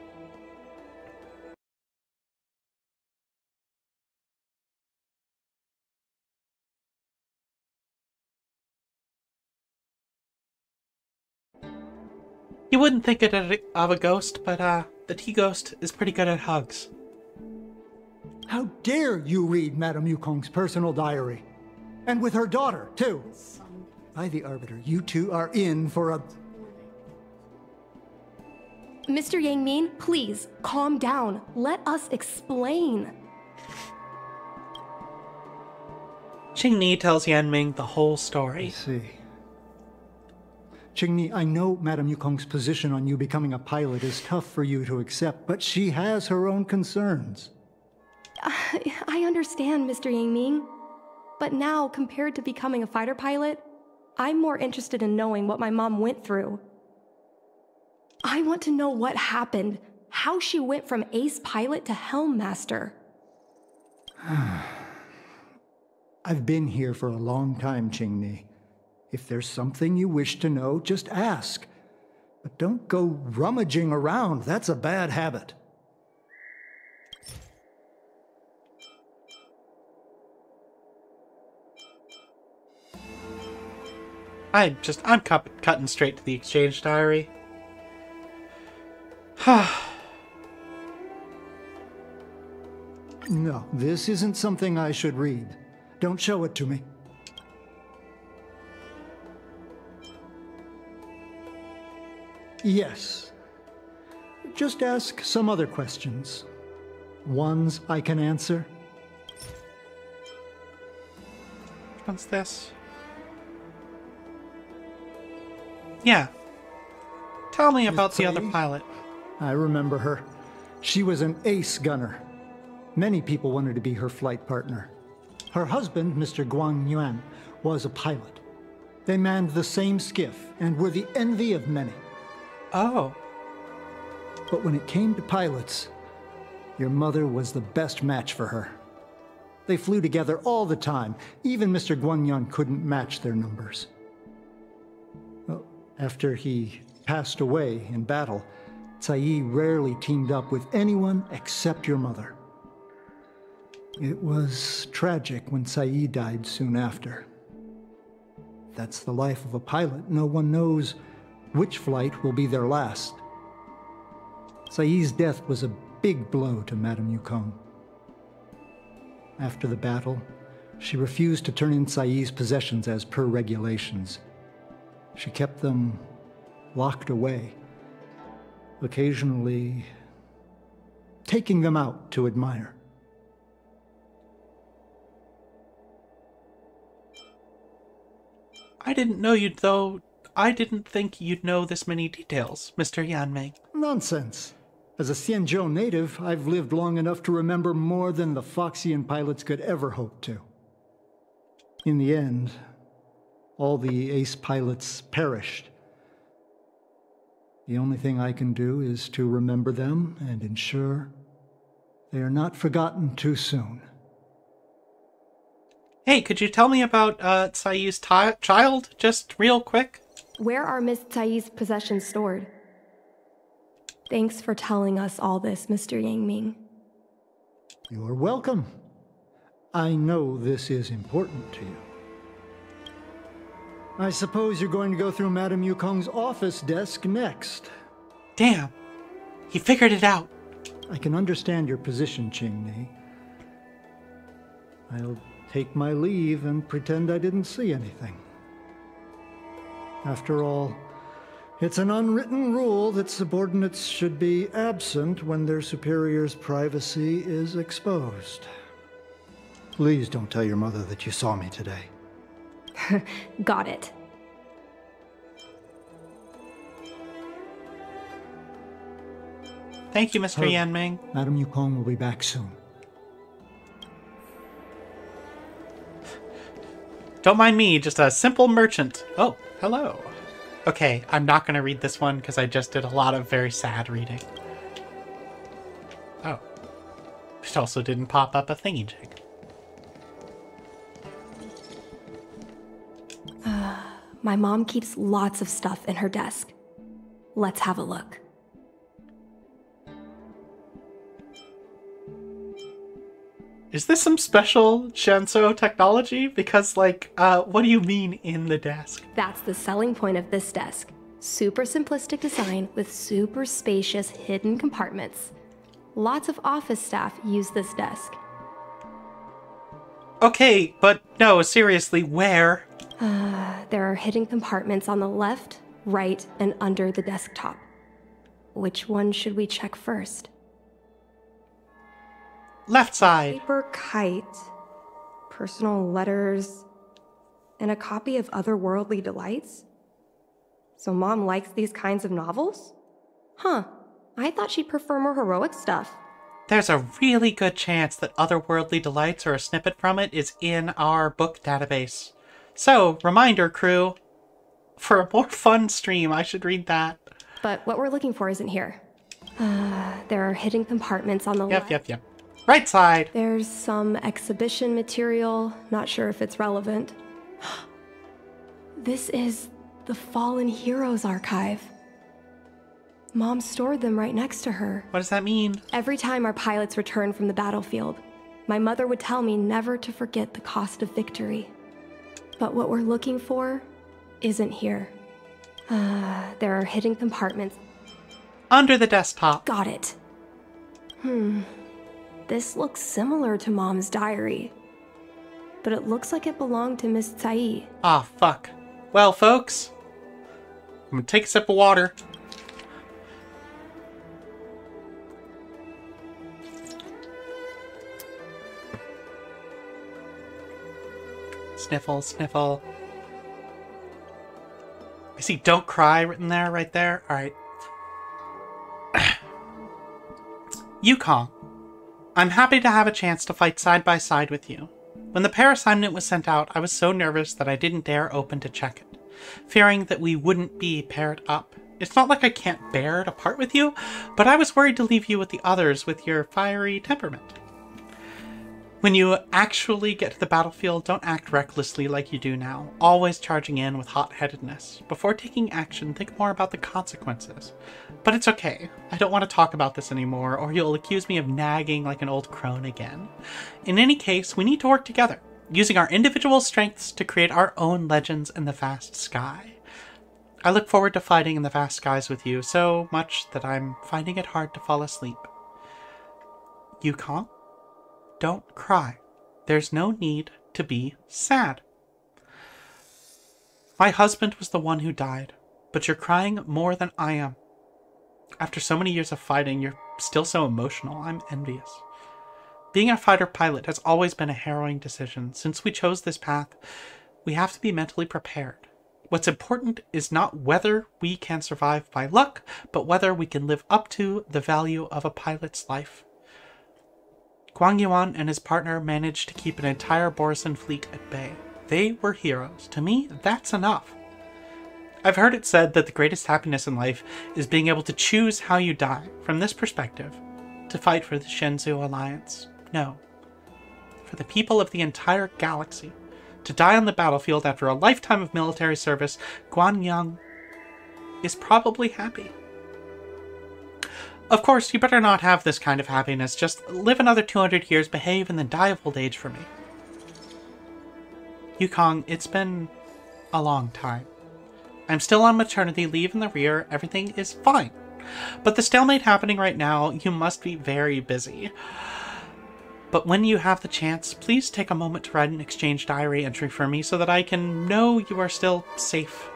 You wouldn't think it of a ghost, but the T-Ghost is pretty good at hugs. How dare you read Madam Yukong's personal diary? And with her daughter, too. By the Arbiter, you two are in for a... Mr. Yang Ming, please, calm down. Let us explain. Qingni tells Yanming the whole I story. see. Qingni, I know Madam Yukong's position on you becoming a pilot is tough for you to accept, but she has her own concerns. I understand, Mr. Yang Ming. But now, compared to becoming a fighter pilot, I'm more interested in knowing what my mom went through. I want to know what happened, how she went from ace pilot to Helm Master. I've been here for a long time, Qingni. If there's something you wish to know, just ask. But don't go rummaging around. That's a bad habit. I'm cutting straight to the exchange diary. No, this isn't something I should read. Don't show it to me. Yes. Just ask some other questions. Ones I can answer. What's this? Yeah. Tell me about the other pilot. I remember her. She was an ace gunner. Many people wanted to be her flight partner. Her husband, Mr. Guang Yuan, was a pilot. They manned the same skiff and were the envy of many. Oh. But when it came to pilots, your mother was the best match for her. They flew together all the time. Even Mr. Guangyuan couldn't match their numbers. Well, after he passed away in battle, Cai rarely teamed up with anyone except your mother. It was tragic when Cai died soon after. That's the life of a pilot. No one knows which flight will be their last. Cai's death was a big blow to Madame Yukong. After the battle, she refused to turn in Cai's possessions as per regulations. She kept them locked away, occasionally taking them out to admire. I didn't think you'd know this many details, Mr. Yanming. Nonsense. As a Xianzhou native, I've lived long enough to remember more than the Foxian pilots could ever hope to. In the end, all the ace pilots perished. The only thing I can do is to remember them and ensure they are not forgotten too soon. Hey, could you tell me about Cai's child, just real quick? Where are Miss Cai's possessions stored? Thanks for telling us all this, Mr. Yang Ming. You're welcome. I know this is important to you. I suppose you're going to go through Madame Yukong's office desk next. Damn. He figured it out. I can understand your position, Qingni. I'll take my leave and pretend I didn't see anything. After all, it's an unwritten rule that subordinates should be absent when their superior's privacy is exposed. Please don't tell your mother that you saw me today. Got it. Thank you, Mr. Yanming. Madame Yukong will be back soon. Don't mind me, just a simple merchant. Oh, hello. Okay, I'm not going to read this one because I just did a lot of very sad reading. Oh. It also didn't pop up a thingy-jig. My mom keeps lots of stuff in her desk. Let's have a look. Is this some special Shanso technology? Because, like, what do you mean in the desk? That's the selling point of this desk. Super simplistic design with super spacious hidden compartments. Lots of office staff use this desk. Okay, but no, seriously, where? There are hidden compartments on the left, right, and under the desktop. Which one should we check first? Left side. Paper kite, personal letters, and a copy of Otherworldly Delights? So Mom likes these kinds of novels? Huh, I thought she'd prefer more heroic stuff. There's a really good chance that Otherworldly Delights or a snippet from it is in our book database. So, reminder, crew, for a more fun stream, I should read that. But what we're looking for isn't here. There are hidden compartments on the left. Yep. Right side. There's some exhibition material. Not sure if it's relevant. This is the Fallen Heroes archive. Mom stored them right next to her. What does that mean? Every time our pilots returned from the battlefield, my mother would tell me never to forget the cost of victory. But what we're looking for isn't here. There are hidden compartments. Under the desktop. Got it. This looks similar to Mom's diary. But it looks like it belonged to Miss Tsai. Ah, fuck. Well, folks, I'm gonna take a sip of water. Sniffle, sniffle. I see "don't cry" written there, right there. Alright. Yukong, I'm happy to have a chance to fight side by side with you. When the pair assignment was sent out, I was so nervous that I didn't dare open to check it, fearing that we wouldn't be paired up. It's not like I can't bear to part with you, but I was worried to leave you with the others with your fiery temperament. When you actually get to the battlefield, don't act recklessly like you do now, always charging in with hot-headedness. Before taking action, think more about the consequences. But it's okay. I don't want to talk about this anymore, or you'll accuse me of nagging like an old crone again. In any case, we need to work together, using our individual strengths to create our own legends in the vast sky. I look forward to fighting in the vast skies with you so much that I'm finding it hard to fall asleep. Yukong? Don't cry. There's no need to be sad. My husband was the one who died, but you're crying more than I am. After so many years of fighting, you're still so emotional. I'm envious. Being a fighter pilot has always been a harrowing decision. Since we chose this path, we have to be mentally prepared. What's important is not whether we can survive by luck, but whether we can live up to the value of a pilot's life. Guang Yuan and his partner managed to keep an entire Borisan fleet at bay. They were heroes. To me, that's enough. I've heard it said that the greatest happiness in life is being able to choose how you die. From this perspective, to fight for the Shenzhou Alliance. No. For the people of the entire galaxy. To die on the battlefield after a lifetime of military service, Guan Yang is probably happy. Of course, you better not have this kind of happiness. Just live another 200 years, behave, and then die of old age for me. Yukong, it's been a long time. I'm still on maternity leave in the rear, everything is fine. But the stalemate happening right now, you must be very busy. But when you have the chance, please take a moment to write an exchange diary entry for me so that I can know you are still safe.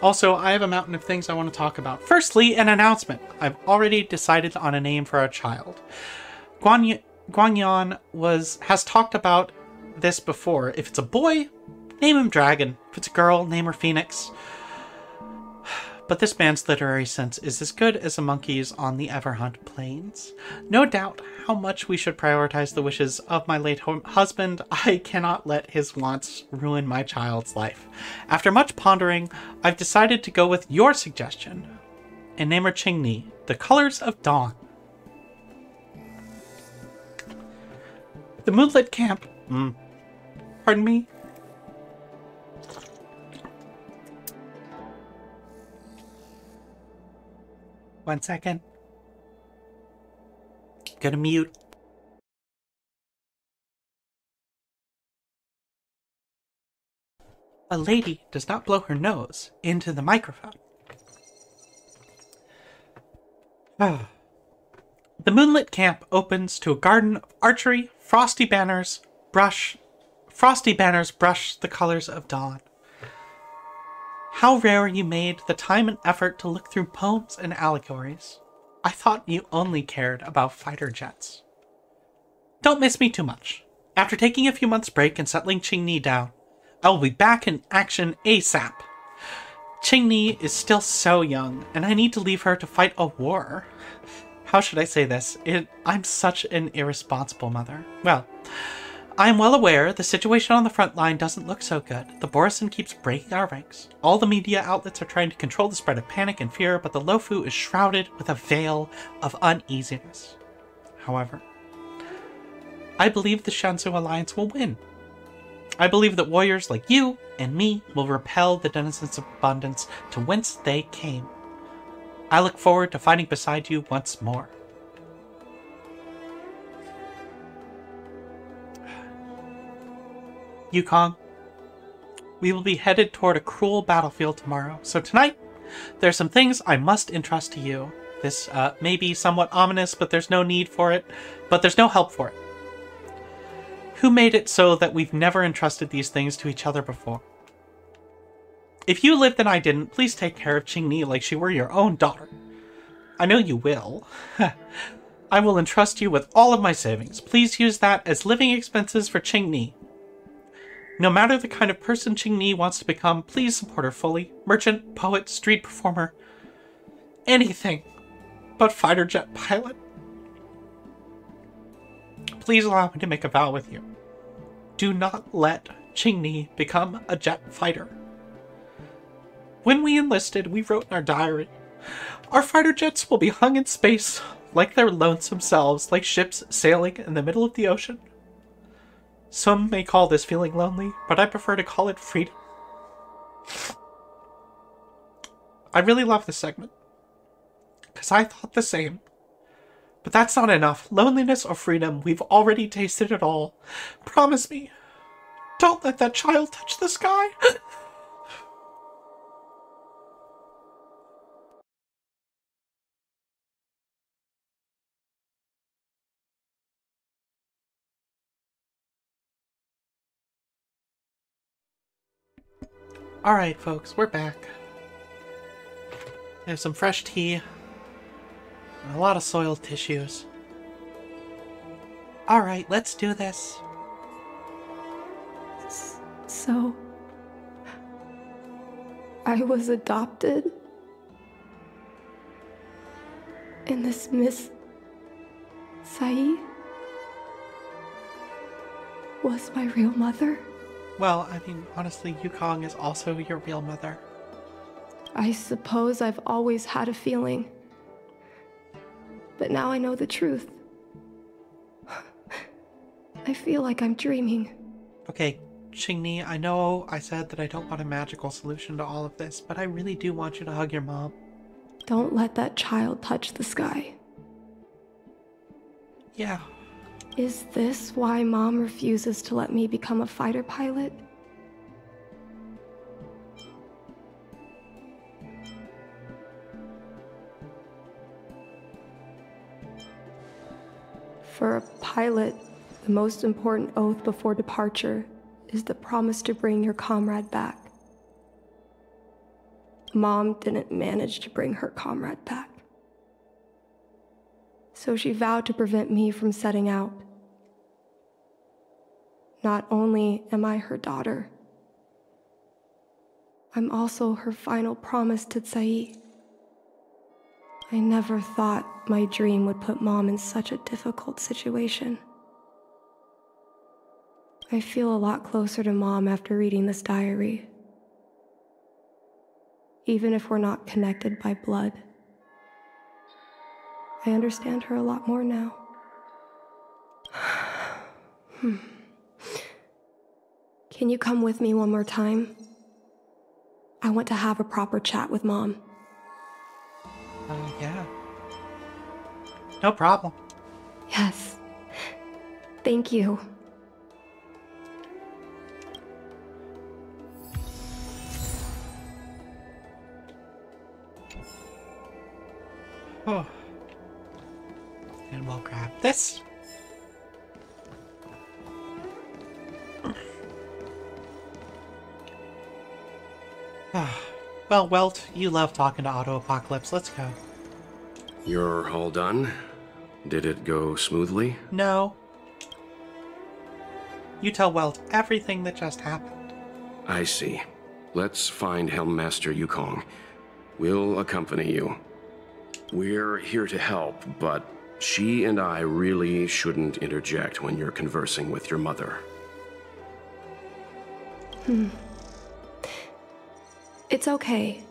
Also, I have a mountain of things I want to talk about. Firstly, an announcement. I've already decided on a name for our child. Guangyan has talked about this before. If it's a boy, name him Dragon. If it's a girl, name her Phoenix. But this man's literary sense is as good as a monkey's on the Everhunt Plains. No doubt how much we should prioritize the wishes of my late husband. I cannot let his wants ruin my child's life. After much pondering, I've decided to go with your suggestion and name her Qingni, the colors of dawn. The moonlit camp. Pardon me? One second. Gonna mute. A lady does not blow her nose into the microphone. The moonlit camp opens to a garden of archery. Frosty banners brush the colors of dawn. How rare you made the time and effort to look through poems and allegories. I thought you only cared about fighter jets. Don't miss me too much. After taking a few months break and settling Qingni down, I will be back in action ASAP. Qingni is still so young, and I need to leave her to fight a war. How should I say this? I'm such an irresponsible mother. Well, I'm well aware the situation on the front line doesn't look so good. The Borisin keeps breaking our ranks. All the media outlets are trying to control the spread of panic and fear, but the Lofu is shrouded with a veil of uneasiness. However, I believe the Shansu Alliance will win. I believe that warriors like you and me will repel the denizens of abundance to whence they came. I look forward to fighting beside you once more. Yukong, we will be headed toward a cruel battlefield tomorrow, so tonight, there are some things I must entrust to you. This may be somewhat ominous, but there's no need for it, but there's no help for it. Who made it so that we've never entrusted these things to each other before? If you lived and I didn't, please take care of Qingni like she were your own daughter. I know you will. I will entrust you with all of my savings. Please use that as living expenses for Qingni. No matter the kind of person Qingni wants to become, please support her fully. Merchant, poet, street performer, anything but fighter jet pilot. Please allow me to make a vow with you. Do not let Qingni become a jet fighter. When we enlisted, we wrote in our diary, our fighter jets will be hung in space like their lonesome selves, like ships sailing in the middle of the ocean. Some may call this feeling lonely, but I prefer to call it freedom. I really love this segment, because I thought the same. But that's not enough. Loneliness or freedom, we've already tasted it all. Promise me, don't let that child touch the sky. Alright, folks, we're back. I have some fresh tea. And a lot of soiled tissues. Alright, let's do this. So... I was adopted? And this Miss... Sai... was my real mother? Well, I mean, honestly, Yukong is also your real mother. I suppose I've always had a feeling. But now I know the truth. I feel like I'm dreaming. Okay, Qingni, I know I said that I don't want a magical solution to all of this, but I really do want you to hug your mom. Don't let that child touch the sky. Yeah. Is this why Mom refuses to let me become a fighter pilot? For a pilot, the most important oath before departure is the promise to bring your comrade back. Mom didn't manage to bring her comrade back. So she vowed to prevent me from setting out. Not only am I her daughter, I'm also her final promise to Tsai. I never thought my dream would put Mom in such a difficult situation. I feel a lot closer to Mom after reading this diary. Even if we're not connected by blood, I understand her a lot more now. Can you come with me one more time? I want to have a proper chat with Mom. Yeah. No problem. Yes. Thank you. Oh. And we'll grab this. Well, Welt, you love talking to Auto Apocalypse. Let's go. You're all done? Did it go smoothly? No. You tell Welt everything that just happened. I see. Let's find Helmmaster Yukong. We'll accompany you. We're here to help, but she and I really shouldn't interject when you're conversing with your mother. It's okay.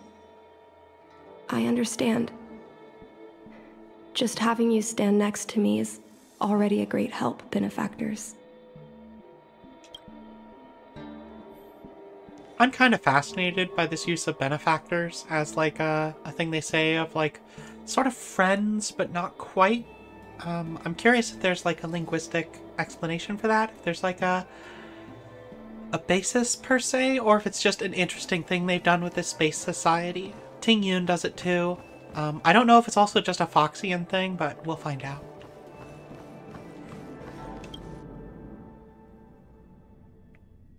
I understand. Just having you stand next to me is already a great help, benefactors. I'm kind of fascinated by this use of benefactors as like a thing they say of like sort of friends, but not quite. I'm curious if there's like a linguistic explanation for that. If there's like a basis per se, or if it's just an interesting thing they've done with this space society. Ting Yun does it too. I don't know if it's also just a Foxian thing, but we'll find out.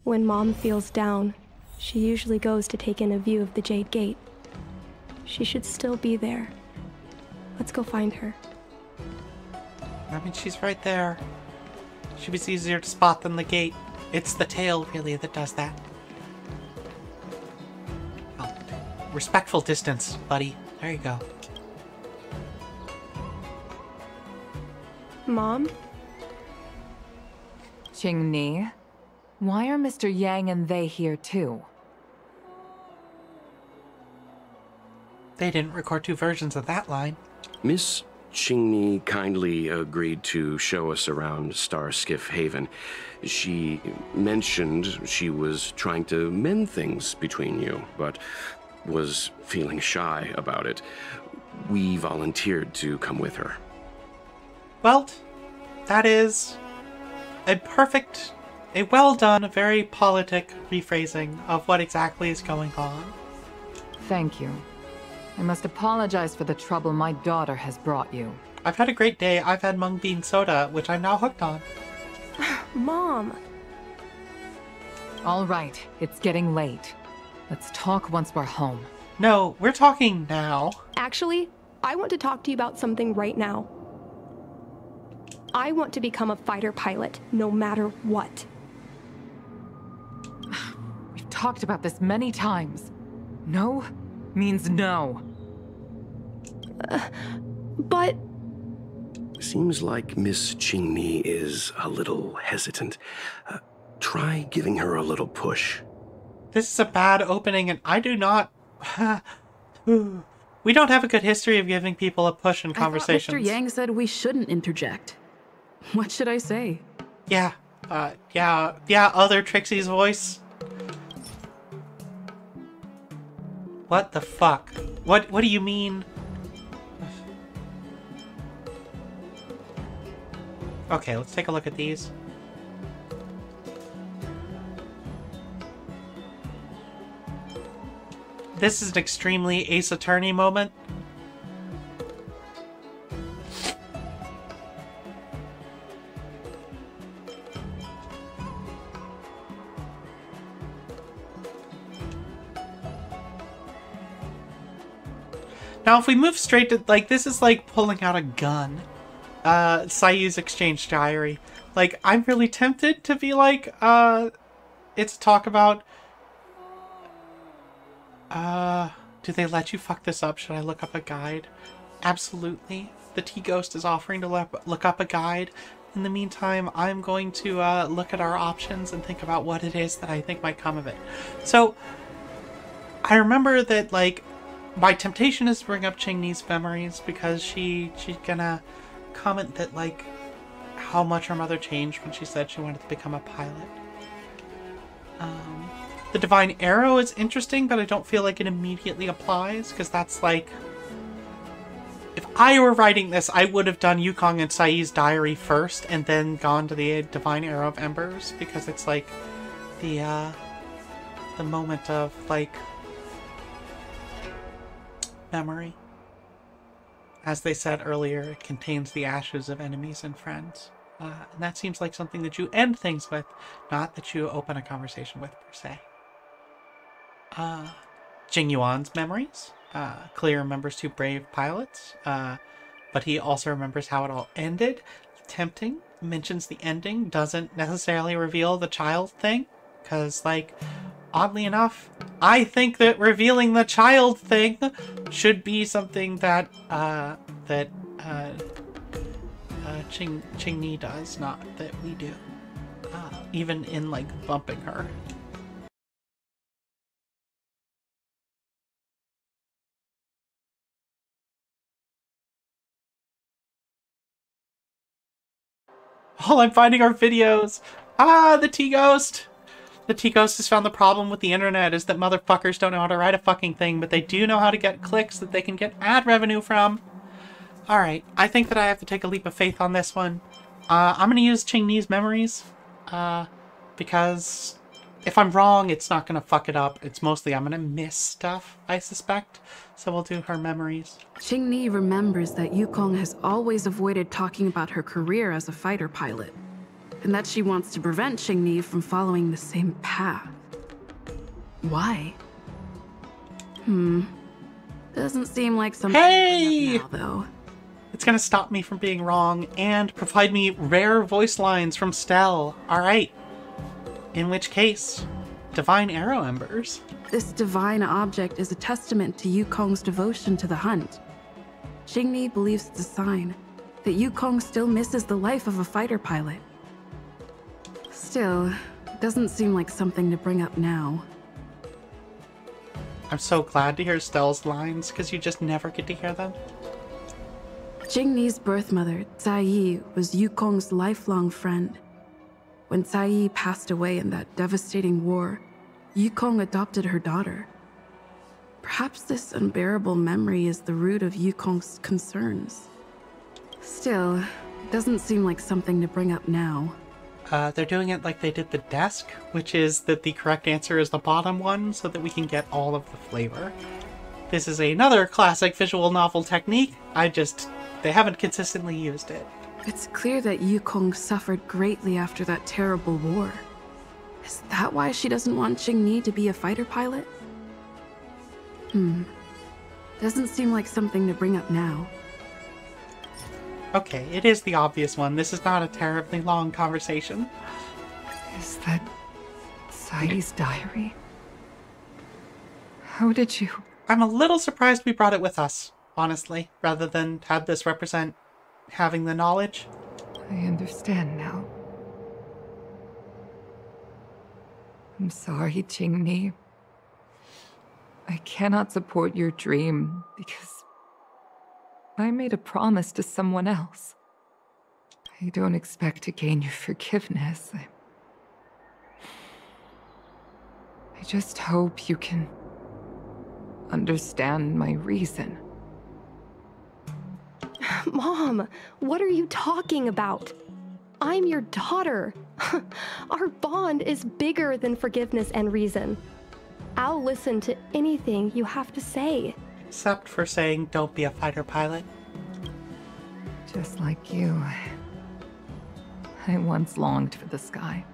When Mom feels down, she usually goes to take in a view of the Jade Gate. She should still be there. Let's go find her. I mean, she's right there. She was easier to spot than the gate. It's the tail, really, that does that. Oh, respectful distance, buddy. There you go. Mom? Qingni, why are Mr. Yang and they here too? They didn't record two versions of that line. Miss Qingni kindly agreed to show us around Starskiff Haven. She mentioned she was trying to mend things between you, but was feeling shy about it. We volunteered to come with her. Well, that is a well done, very politic rephrasing of what exactly is going on. Thank you. I must apologize for the trouble my daughter has brought you. I've had a great day. I've had mung bean soda, which I'm now hooked on. Mom! All right, it's getting late. Let's talk once we're home. No, we're talking now. Actually, I want to talk to you about something right now. I want to become a fighter pilot, no matter what. We've talked about this many times. No means no. But... Seems like Miss Qingni is a little hesitant. Try giving her a little push. This is a bad opening, and I do not... We don't have a good history of giving people a push in conversations. I thought Mr. Yang said we shouldn't interject. What should I say? Yeah, other Trixie's voice. What the fuck? What do you mean? Okay, let's take a look at these. This is an extremely Ace Attorney moment. Now, if we move straight to, like, this is like pulling out a gun. Sayu's exchange diary. Like, I'm really tempted to be like, it's talk about, do they let you fuck this up? Should I look up a guide? Absolutely. The T-Ghost is offering to look up a guide. In the meantime, I'm going to look at our options and think about what it is that I think might come of it. So, I remember that, like, my temptation is to bring up Ching-Ni's memories because she's gonna comment that, like, how much her mother changed when she said she wanted to become a pilot. The Divine Arrow is interesting, but I don't feel like it immediately applies, because that's like... If I were writing this, I would have done Yukong and Sayu's diary first, and then gone to the Divine Arrow of Embers, because it's like the moment of, like, memory. As they said earlier, it contains the ashes of enemies and friends. And that seems like something that you end things with, not that you open a conversation with, per se. Jing Yuan's memories. Clearly remembers 2 brave pilots, but he also remembers how it all ended. Tempting. Mentions the ending, doesn't necessarily reveal the child thing, because, like, oddly enough, I think that revealing the child thing should be something that Ching-Ni does, not that we do. Even in, like, bumping her. Oh, I'm finding our videos! Ah, the T-Ghost! The T-Ghost has found the problem with the internet is that motherfuckers don't know how to write a fucking thing, but they do know how to get clicks that they can get ad revenue from. Alright, I think that I have to take a leap of faith on this one. I'm gonna use Ching-Ni's memories, because if I'm wrong, it's not gonna fuck it up. It's mostly I'm gonna miss stuff, I suspect. So we'll do her memories. Ching-Ni remembers that Yukong has always avoided talking about her career as a fighter pilot, and that she wants to prevent Ching-Ni from following the same path. Why? Doesn't seem like something Hey! now, though. It's gonna stop me from being wrong and provide me rare voice lines from Stell. Alright. In which case, Divine Arrow Embers. This divine object is a testament to Yukong's devotion to the hunt. Ching-Ni believes it's a sign that Yukong still misses the life of a fighter pilot. Still, it doesn't seem like something to bring up now. I'm so glad to hear Stell's lines, because you just never get to hear them. Ching-Ni's birth mother, Cai Yi, was Yukong's lifelong friend. When Cai Yi passed away in that devastating war, Yukong adopted her daughter. Perhaps this unbearable memory is the root of Yukong's concerns. Still, it doesn't seem like something to bring up now. They're doing it like they did the desk, which is that the correct answer is the bottom one, so that we can get all of the flavor. This is another classic visual novel technique. They haven't consistently used it. It's clear that Yukong suffered greatly after that terrible war. Is that why she doesn't want Ching-Ni to be a fighter pilot? Doesn't seem like something to bring up now. Okay, it is the obvious one. This is not a terribly long conversation. Is that Sai's diary? How did you... I'm a little surprised we brought it with us, honestly, rather than have this represent having the knowledge. I understand now. I'm sorry, Ching-Ni. I cannot support your dream because I made a promise to someone else. I don't expect to gain your forgiveness. I just hope you can understand my reason. Mom, what are you talking about? I'm your daughter. Our bond is bigger than forgiveness and reason. I'll listen to anything you have to say. Except for saying, don't be a fighter pilot. Just like you, I once longed for the sky.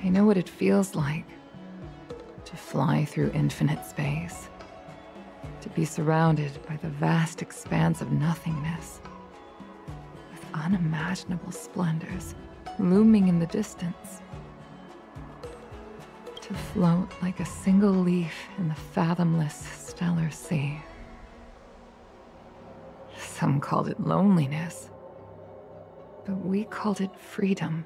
I know what it feels like to fly through infinite space. To be surrounded by the vast expanse of nothingness, with unimaginable splendors looming in the distance. To float like a single leaf in the fathomless stellar sea. Some called it loneliness, but we called it freedom.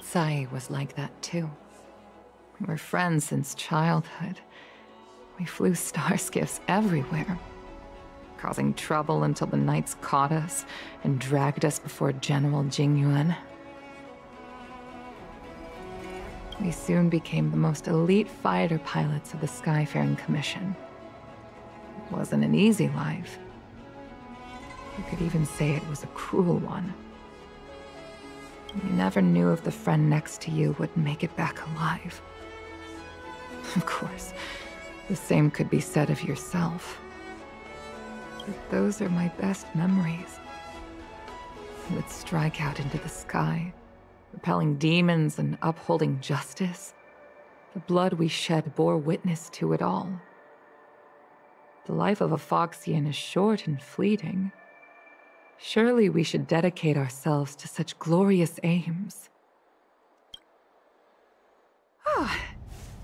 Sai was like that too. We were friends since childhood. We flew star skiffs everywhere, causing trouble until the knights caught us and dragged us before General Jingyuan. We soon became the most elite fighter pilots of the Skyfaring Commission. It wasn't an easy life. You could even say it was a cruel one. You never knew if the friend next to you would make it back alive. Of course, the same could be said of yourself. But those are my best memories. We would strike out into the sky, repelling demons and upholding justice. The blood we shed bore witness to it all. The life of a Foxian is short and fleeting. Surely we should dedicate ourselves to such glorious aims.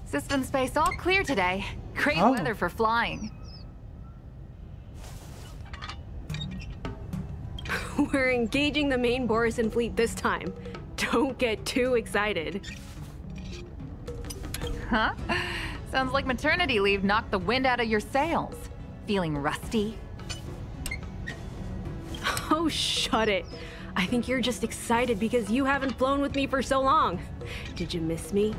System space all clear today. Great weather for flying. We're engaging the main Borison fleet this time. Don't get too excited. Huh? Sounds like maternity leave knocked the wind out of your sails. Feeling rusty? Oh, shut it. I think you're just excited because you haven't flown with me for so long. Did you miss me?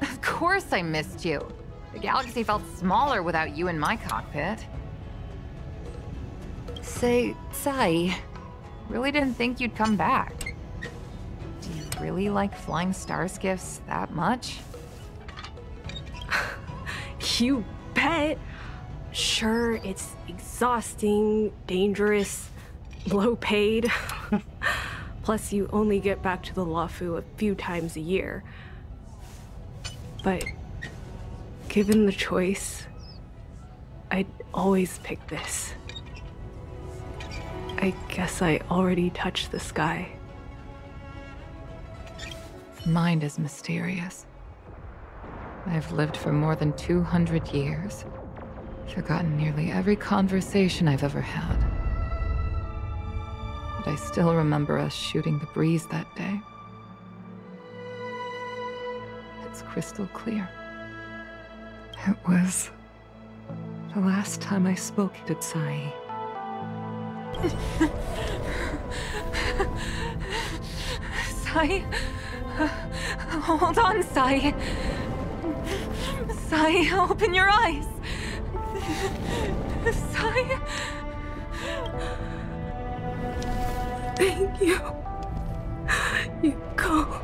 Of course I missed you. The galaxy felt smaller without you in my cockpit. Say, Sai, really didn't think you'd come back. Do you really like flying star skiffs that much? You bet. Sure, it's exhausting, dangerous, low paid. Plus, you only get back to the Luofu a few times a year. But given the choice, I'd always pick this. I guess I already touched the sky. Mind is mysterious. I've lived for more than 200 years. Forgotten nearly every conversation I've ever had. But I still remember us shooting the breeze that day. It's crystal clear. It was the last time I spoke to Sai. Sai? Hold on, Sai. Sai, open your eyes. Sai? Thank you, Yukong.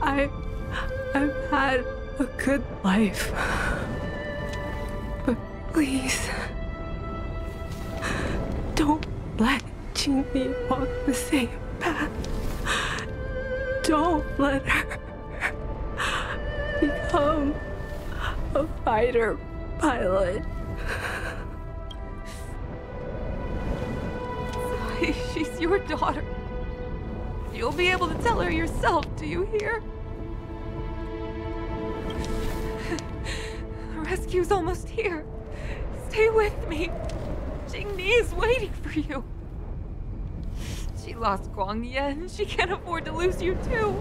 I've had a good life. But please, don't let Jinmi walk the same path. Don't let her become a fighter pilot. Sai, she's your daughter. You'll be able to tell her yourself, do you hear? The rescue's almost here. Stay with me. Jingni is waiting for you. She lost Guangyan. She can't afford to lose you too.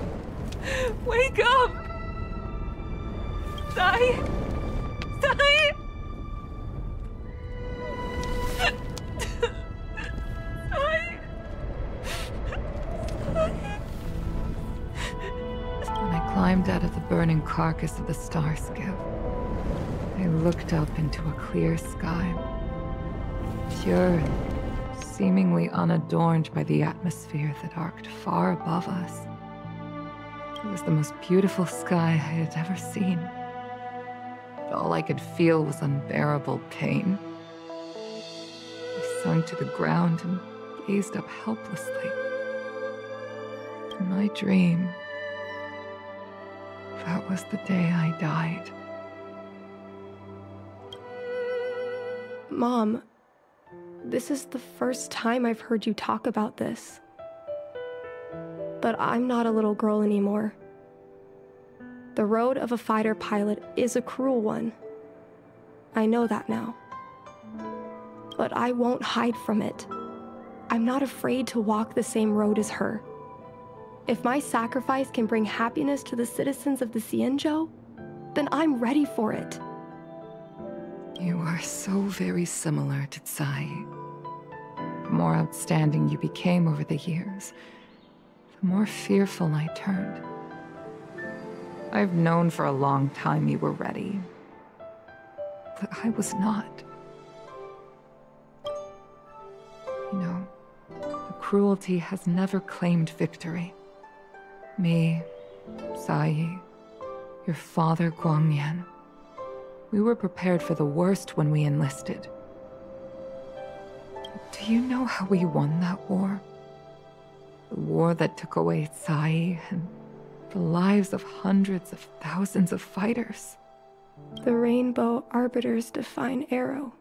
Wake up! Sai! Sai! When I climbed out of the burning carcass of the star skiff, I looked up into a clear sky, pure and seemingly unadorned by the atmosphere that arced far above us. It was the most beautiful sky I had ever seen. But all I could feel was unbearable pain. I sunk to the ground and gazed up helplessly. In my dream, That was the day I died. Mom, this is the first time I've heard you talk about this. But I'm not a little girl anymore. The road of a fighter pilot is a cruel one. I know that now. But I won't hide from it. I'm not afraid to walk the same road as her. If my sacrifice can bring happiness to the citizens of the Xianzhou, then I'm ready for it. You are so very similar to Tsai. The more outstanding you became over the years, the more fearful I turned. I've known for a long time you were ready, but I was not. You know, the cruelty has never claimed victory. Me, Tsai, your father Guangyan, we were prepared for the worst when we enlisted. Do you know how we won that war? The war that took away Tsai and the lives of hundreds of thousands of fighters. The Rainbow Arbiter's divine arrow.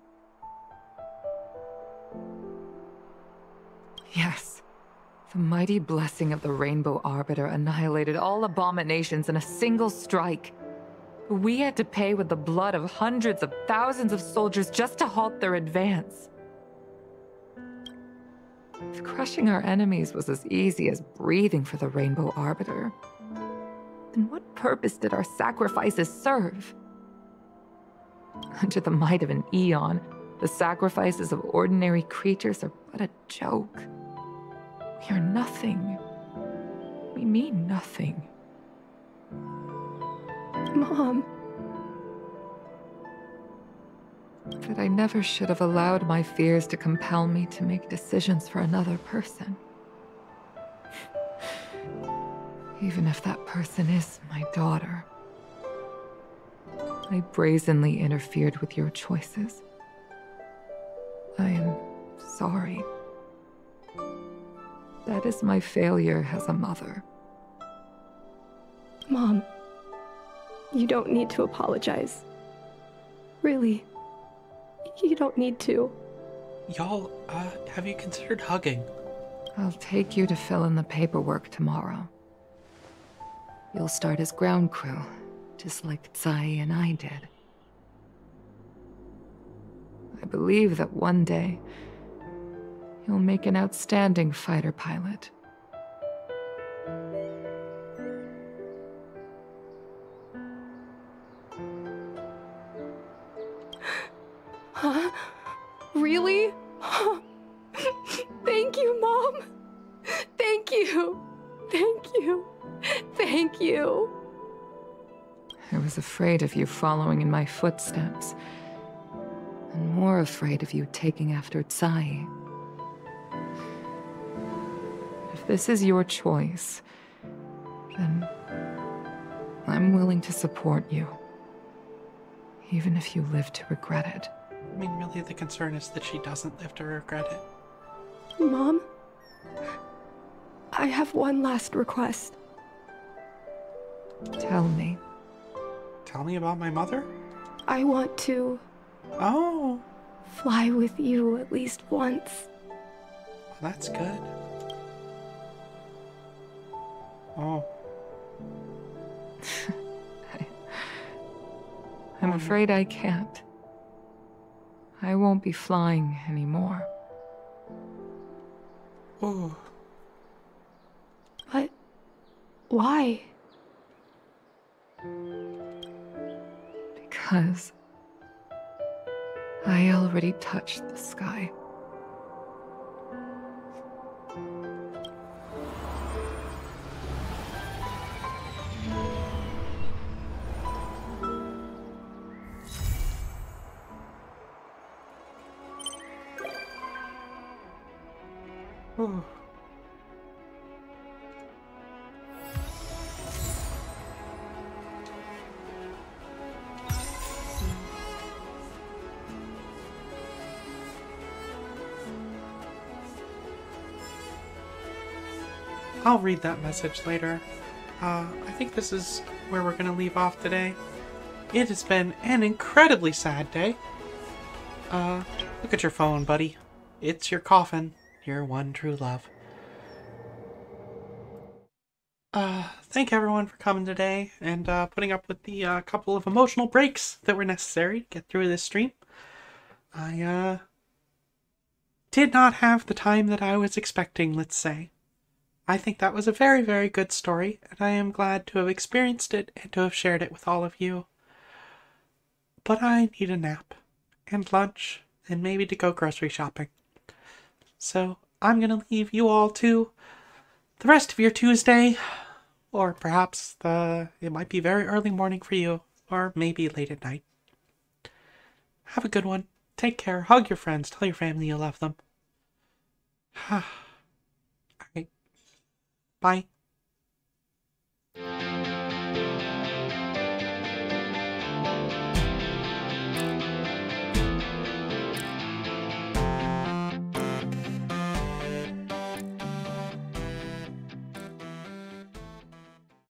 Yes. The mighty blessing of the Rainbow Arbiter annihilated all abominations in a single strike. We had to pay with the blood of hundreds of thousands of soldiers just to halt their advance. If crushing our enemies was as easy as breathing for the Rainbow Arbiter, then what purpose did our sacrifices serve? Under the might of an eon, the sacrifices of ordinary creatures are but a joke. We are nothing. We mean nothing. Mom. That I never should have allowed my fears to compel me to make decisions for another person. Even if that person is my daughter. I brazenly interfered with your choices. I am sorry. That is my failure as a mother. Mom, you don't need to apologize. Really, you don't need to. Y'all, have you considered hugging? I'll take you to fill in the paperwork tomorrow. You'll start as ground crew, just like Tsai and I did. I believe that one day, you'll make an outstanding fighter pilot. Huh? Really? Thank you, Mom. Thank you. Thank you. Thank you. I was afraid of you following in my footsteps, and more afraid of you taking after Tsai. If this is your choice, then I'm willing to support you, even if you live to regret it. I mean, really, the concern is that she doesn't live to regret it. Mom, I have one last request. Tell me. Tell me about my mother? I want to... Oh! Fly with you at least once. Well, that's good. Oh. I'm afraid I can't. I won't be flying anymore. Oh. But... why? Because I already touched the sky. Oh. I'll read that message later. I think this is where we're gonna leave off today. It has been an incredibly sad day. Look at your phone, buddy. It's your coffin, your one true love. Thank everyone for coming today and putting up with the couple of emotional breaks that were necessary to get through this stream. I did not have the time that I was expecting, let's say. I think that was a very, very good story, and I am glad to have experienced it and to have shared it with all of you. But I need a nap, and lunch, and maybe to go grocery shopping. So I'm gonna leave you all to the rest of your Tuesday, or perhaps it might be very early morning for you, or maybe late at night. Have a good one. Take care. Hug your friends. Tell your family you love them. Alright. Bye.